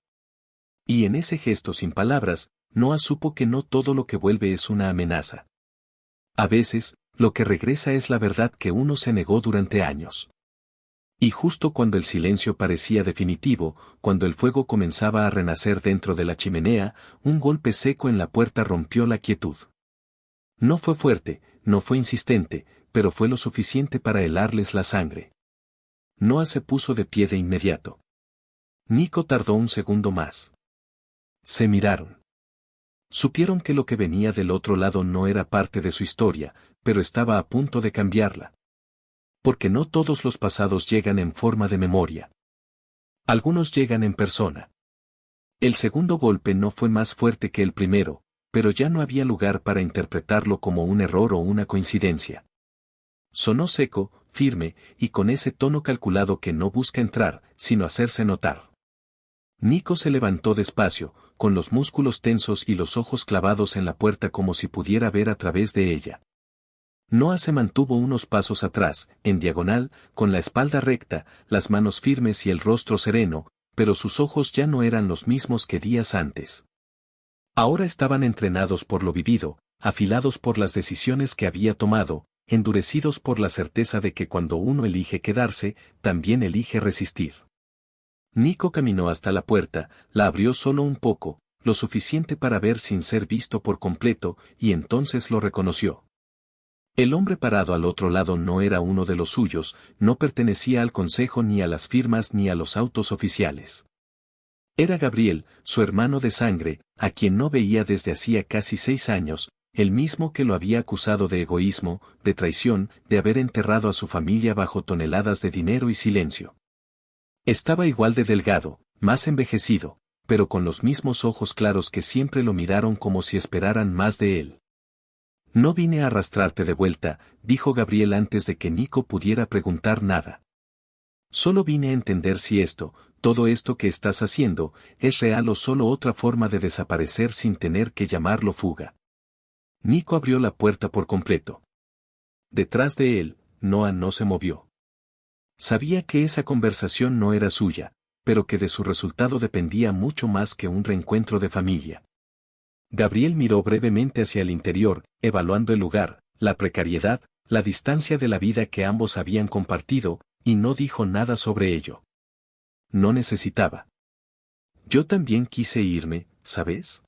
Y en ese gesto sin palabras, Noah supo que no todo lo que vuelve es una amenaza. A veces, lo que regresa es la verdad que uno se negó durante años. Y justo cuando el silencio parecía definitivo, cuando el fuego comenzaba a renacer dentro de la chimenea, un golpe seco en la puerta rompió la quietud. No fue fuerte, no fue insistente, pero fue lo suficiente para helarles la sangre. Noah se puso de pie de inmediato. Nico tardó un segundo más. Se miraron. Supieron que lo que venía del otro lado no era parte de su historia, pero estaba a punto de cambiarla. Porque no todos los pasados llegan en forma de memoria. Algunos llegan en persona. El segundo golpe no fue más fuerte que el primero, pero ya no había lugar para interpretarlo como un error o una coincidencia. Sonó seco, firme, y con ese tono calculado que no busca entrar, sino hacerse notar. Nico se levantó despacio, con los músculos tensos y los ojos clavados en la puerta como si pudiera ver a través de ella. Noah se mantuvo unos pasos atrás, en diagonal, con la espalda recta, las manos firmes y el rostro sereno, pero sus ojos ya no eran los mismos que días antes. Ahora estaban entrenados por lo vivido, afilados por las decisiones que había tomado, endurecidos por la certeza de que cuando uno elige quedarse, también elige resistir. Nico caminó hasta la puerta, la abrió solo un poco, lo suficiente para ver sin ser visto por completo, y entonces lo reconoció. El hombre parado al otro lado no era uno de los suyos, no pertenecía al consejo ni a las firmas ni a los autos oficiales. Era Gabriel, su hermano de sangre, a quien no veía desde hacía casi 6 años, el mismo que lo había acusado de egoísmo, de traición, de haber enterrado a su familia bajo toneladas de dinero y silencio. Estaba igual de delgado, más envejecido, pero con los mismos ojos claros que siempre lo miraron como si esperaran más de él. No vine a arrastrarte de vuelta, dijo Gabriel antes de que Nico pudiera preguntar nada. Solo vine a entender si todo esto que estás haciendo, es real o solo otra forma de desaparecer sin tener que llamarlo fuga. Nico abrió la puerta por completo. Detrás de él, Noah no se movió. Sabía que esa conversación no era suya, pero que de su resultado dependía mucho más que un reencuentro de familia. Gabriel miró brevemente hacia el interior, evaluando el lugar, la precariedad, la distancia de la vida que ambos habían compartido, y no dijo nada sobre ello. No necesitaba. Yo también quise irme, ¿sabes?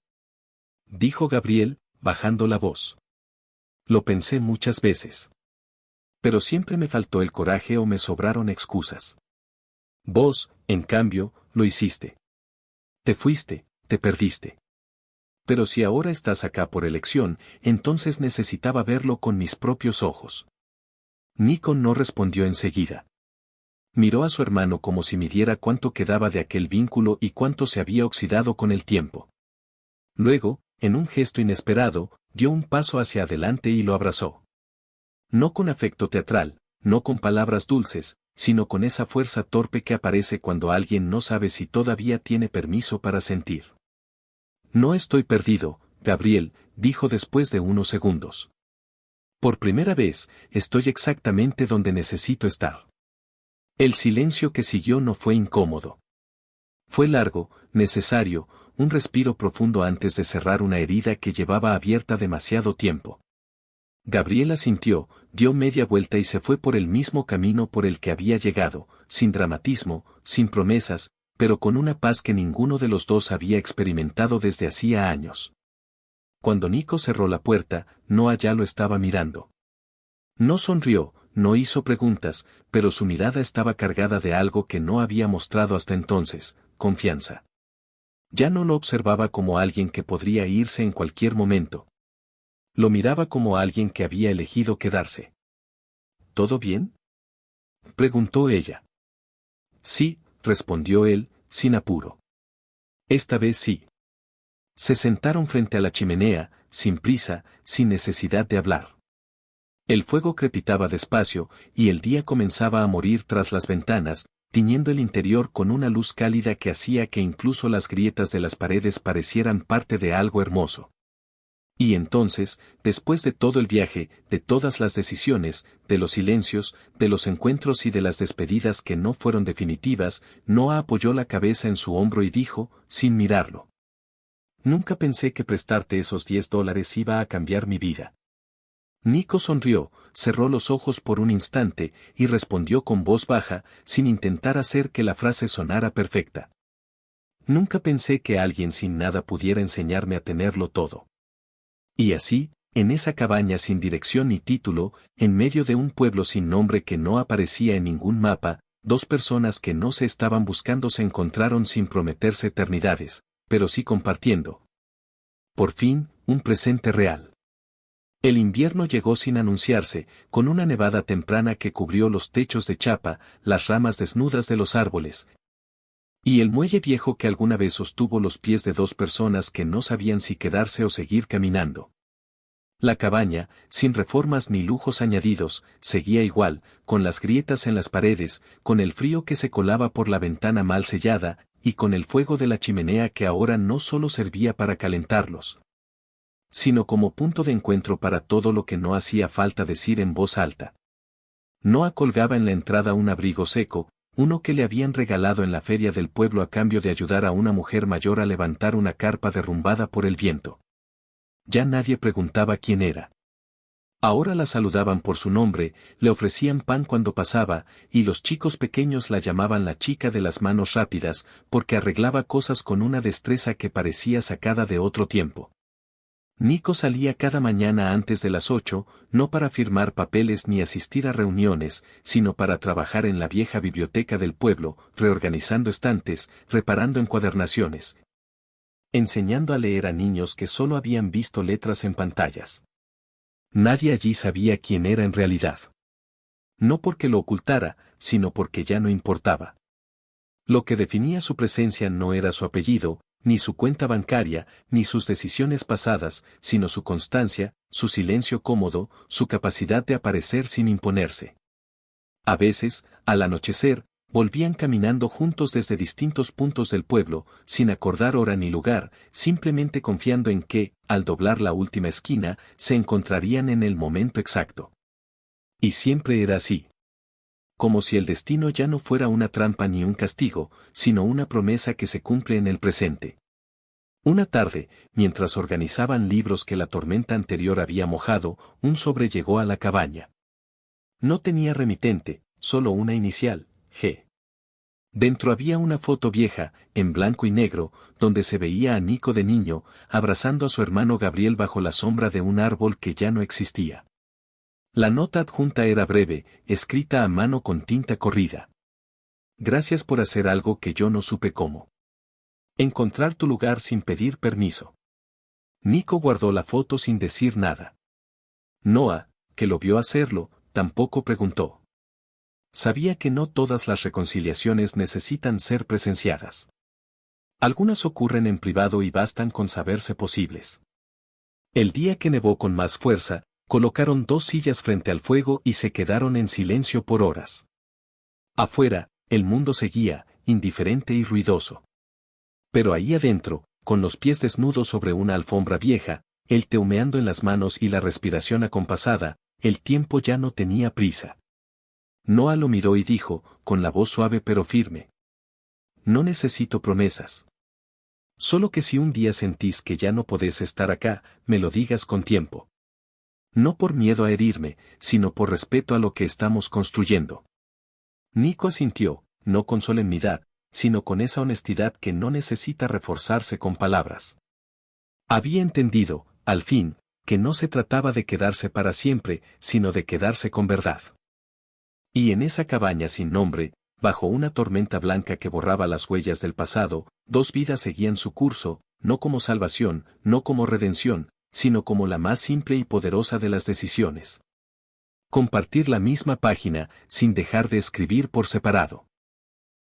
Dijo Gabriel, bajando la voz. Lo pensé muchas veces. Pero siempre me faltó el coraje o me sobraron excusas. Vos, en cambio, lo hiciste. Te fuiste, te perdiste. Pero si ahora estás acá por elección, entonces necesitaba verlo con mis propios ojos. Nico no respondió enseguida. Miró a su hermano como si midiera cuánto quedaba de aquel vínculo y cuánto se había oxidado con el tiempo. Luego, en un gesto inesperado, dio un paso hacia adelante y lo abrazó. No con afecto teatral, no con palabras dulces, sino con esa fuerza torpe que aparece cuando alguien no sabe si todavía tiene permiso para sentir. No estoy perdido, Gabriel, dijo después de unos segundos. Por primera vez, estoy exactamente donde necesito estar. El silencio que siguió no fue incómodo. Fue largo, necesario, un respiro profundo antes de cerrar una herida que llevaba abierta demasiado tiempo. Gabriel asintió, dio media vuelta y se fue por el mismo camino por el que había llegado, sin dramatismo, sin promesas, pero con una paz que ninguno de los dos había experimentado desde hacía años. Cuando Nico cerró la puerta, Noah ya lo estaba mirando. No sonrió, no hizo preguntas, pero su mirada estaba cargada de algo que no había mostrado hasta entonces, confianza. Ya no lo observaba como alguien que podría irse en cualquier momento. Lo miraba como alguien que había elegido quedarse. ¿Todo bien?, preguntó ella. Sí, respondió él, sin apuro. Esta vez sí. Se sentaron frente a la chimenea, sin prisa, sin necesidad de hablar. El fuego crepitaba despacio, y el día comenzaba a morir tras las ventanas, tiñendo el interior con una luz cálida que hacía que incluso las grietas de las paredes parecieran parte de algo hermoso. Y entonces, después de todo el viaje, de todas las decisiones, de los silencios, de los encuentros y de las despedidas que no fueron definitivas, Noah apoyó la cabeza en su hombro y dijo, sin mirarlo: «Nunca pensé que prestarte esos $10 iba a cambiar mi vida». Nico sonrió, cerró los ojos por un instante, y respondió con voz baja, sin intentar hacer que la frase sonara perfecta: «Nunca pensé que alguien sin nada pudiera enseñarme a tenerlo todo». Y así, en esa cabaña sin dirección ni título, en medio de un pueblo sin nombre que no aparecía en ningún mapa, dos personas que no se estaban buscando se encontraron sin prometerse eternidades, pero sí compartiendo, por fin, un presente real. El invierno llegó sin anunciarse, con una nevada temprana que cubrió los techos de chapa, las ramas desnudas de los árboles, y el muelle viejo que alguna vez sostuvo los pies de dos personas que no sabían si quedarse o seguir caminando. La cabaña, sin reformas ni lujos añadidos, seguía igual, con las grietas en las paredes, con el frío que se colaba por la ventana mal sellada, y con el fuego de la chimenea que ahora no solo servía para calentarlos, sino como punto de encuentro para todo lo que no hacía falta decir en voz alta. Noah colgaba en la entrada un abrigo seco, uno que le habían regalado en la feria del pueblo a cambio de ayudar a una mujer mayor a levantar una carpa derrumbada por el viento. Ya nadie preguntaba quién era. Ahora la saludaban por su nombre, le ofrecían pan cuando pasaba, y los chicos pequeños la llamaban la chica de las manos rápidas, porque arreglaba cosas con una destreza que parecía sacada de otro tiempo. Nico salía cada mañana antes de las 8, no para firmar papeles ni asistir a reuniones, sino para trabajar en la vieja biblioteca del pueblo, reorganizando estantes, reparando encuadernaciones, enseñando a leer a niños que solo habían visto letras en pantallas. Nadie allí sabía quién era en realidad. No porque lo ocultara, sino porque ya no importaba. Lo que definía su presencia no era su apellido, ni su cuenta bancaria, ni sus decisiones pasadas, sino su constancia, su silencio cómodo, su capacidad de aparecer sin imponerse. A veces, al anochecer, volvían caminando juntos desde distintos puntos del pueblo, sin acordar hora ni lugar, simplemente confiando en que, al doblar la última esquina, se encontrarían en el momento exacto. Y siempre era así. Como si el destino ya no fuera una trampa ni un castigo, sino una promesa que se cumple en el presente. Una tarde, mientras organizaban libros que la tormenta anterior había mojado, un sobre llegó a la cabaña. No tenía remitente, solo una inicial, G. Dentro había una foto vieja, en blanco y negro, donde se veía a Nico de niño, abrazando a su hermano Gabriel bajo la sombra de un árbol que ya no existía. La nota adjunta era breve, escrita a mano con tinta corrida. Gracias por hacer algo que yo no supe cómo. Encontrar tu lugar sin pedir permiso. Nico guardó la foto sin decir nada. Noah, que lo vio hacerlo, tampoco preguntó. Sabía que no todas las reconciliaciones necesitan ser presenciadas. Algunas ocurren en privado y bastan con saberse posibles. El día que nevó con más fuerza, colocaron 2 sillas frente al fuego y se quedaron en silencio por horas. Afuera, el mundo seguía, indiferente y ruidoso. Pero ahí adentro, con los pies desnudos sobre una alfombra vieja, el té humeando en las manos y la respiración acompasada, el tiempo ya no tenía prisa. Noah lo miró y dijo, con la voz suave pero firme: «No necesito promesas. Solo que si un día sentís que ya no podés estar acá, me lo digas con tiempo. No por miedo a herirme, sino por respeto a lo que estamos construyendo». Nico asintió, no con solemnidad, sino con esa honestidad que no necesita reforzarse con palabras. Había entendido, al fin, que no se trataba de quedarse para siempre, sino de quedarse con verdad. Y en esa cabaña sin nombre, bajo una tormenta blanca que borraba las huellas del pasado, 2 vidas seguían su curso, no como salvación, no como redención, sino como la más simple y poderosa de las decisiones. Compartir la misma página, sin dejar de escribir por separado.